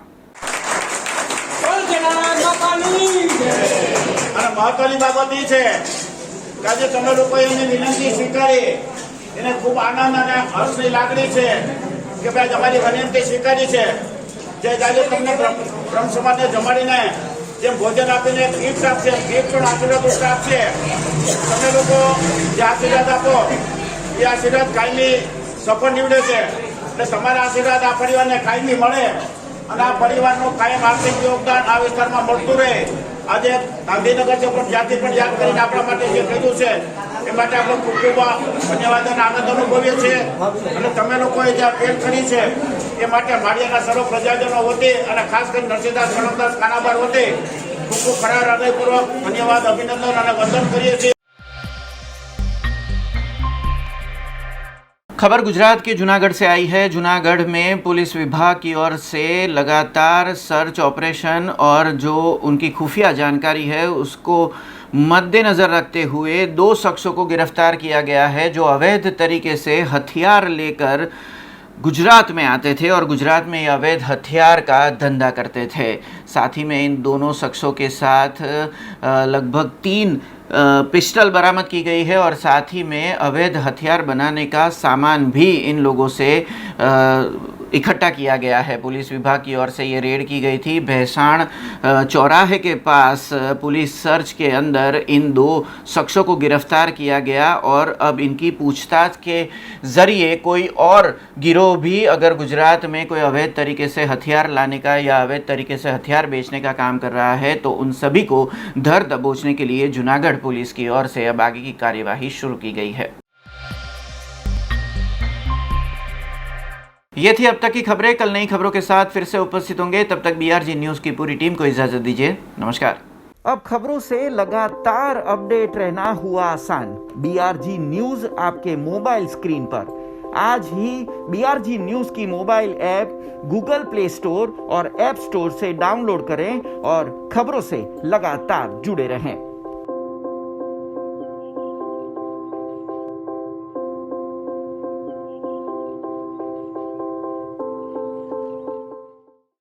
મહત્વની બાબત એ છે કે આજે તમે લોકોએ એની વિનંતી સ્વીકારી, એને ખૂબ આનંદ અને હર્ષની લાગણી છે કે ભાઈ તમારી વિનંતી સ્વીકારી છે. જે આજે તમને બ્રહ્મ સમાજને જમાડીને જેમ ભોજન આપીને ગિફ્ટ આપશે, ગિફ્ટ પણ આશીર્વાદ આપશે. તમે લોકો જે આશીર્વાદ આપો એ આશીર્વાદ કાયમી સફળ નીવડે છે. એટલે તમારા આશીર્વાદ આ પરિવારને કાયમી મળે અને આ પરિવારનું કાયમ આર્થિક યોગદાન આ વિસ્તારમાં મળતું રહે. આજે ગાંધીનગર છે પણ જ્યાંથી પણ યાદ કરીને આપણા માટે જે કર્યું છે એ માટે આપણે ખૂબ ખૂબ ધન્યવાદ અને આનંદ અનુભવીએ છીએ. અને તમે લોકોએ જે પહેલ કરી છે એ માટે માળિયાના સર્વ પ્રજાજનો વતી અને ખાસ કરીને નરસિંહદાસ કણમદાસ કાનાબાર વતી ખૂબ ખૂબ ખરા હૃદયપૂર્વક ધન્યવાદ, અભિનંદન અને વંદન કરીએ છીએ. खबर गुजरात के जूनागढ़ से आई है. जूनागढ़ में पुलिस विभाग की ओर से लगातार सर्च ऑपरेशन और जो उनकी खुफिया जानकारी है उसको मद्देनज़र रखते हुए 2 शख्सों को गिरफ्तार किया गया है जो अवैध तरीके से हथियार लेकर गुजरात में आते थे और गुजरात में ये अवैध हथियार का धंधा करते थे. साथ ही में इन दोनों शख्सों के साथ लगभग 3 पिस्टल बरामद की गई है और साथ ही में अवैध हथियार बनाने का सामान भी इन लोगों से इकट्ठा किया गया है. पुलिस विभाग की ओर से ये रेड की गई थी. भैसाण चौराहे के पास पुलिस सर्च के अंदर इन 2 शख्सों को गिरफ्तार किया गया और अब इनकी पूछताछ के ज़रिए कोई और गिरोह भी अगर गुजरात में कोई अवैध तरीके से हथियार लाने का या अवैध तरीके से हथियार बेचने का काम कर रहा है तो उन सभी को धर दबोचने के लिए जूनागढ़ पुलिस की ओर से अब आगे की कार्यवाही शुरू की गई है. ये थी अब तक की खबरें. कल नई खबरों के साथ फिर से उपस्थित होंगे. तब तक BRG न्यूज़ की पूरी टीम को इजाज़त दीजिए. नमस्कार. अब खबरों से लगातार अपडेट रहना हुआ आसान. BRG न्यूज़ आपके मोबाइल स्क्रीन पर. आज ही BRG न्यूज़ की mobile app Google play store और ऐप स्टोर से डाउनलोड करें और खबरों से लगातार जुड़े रहें.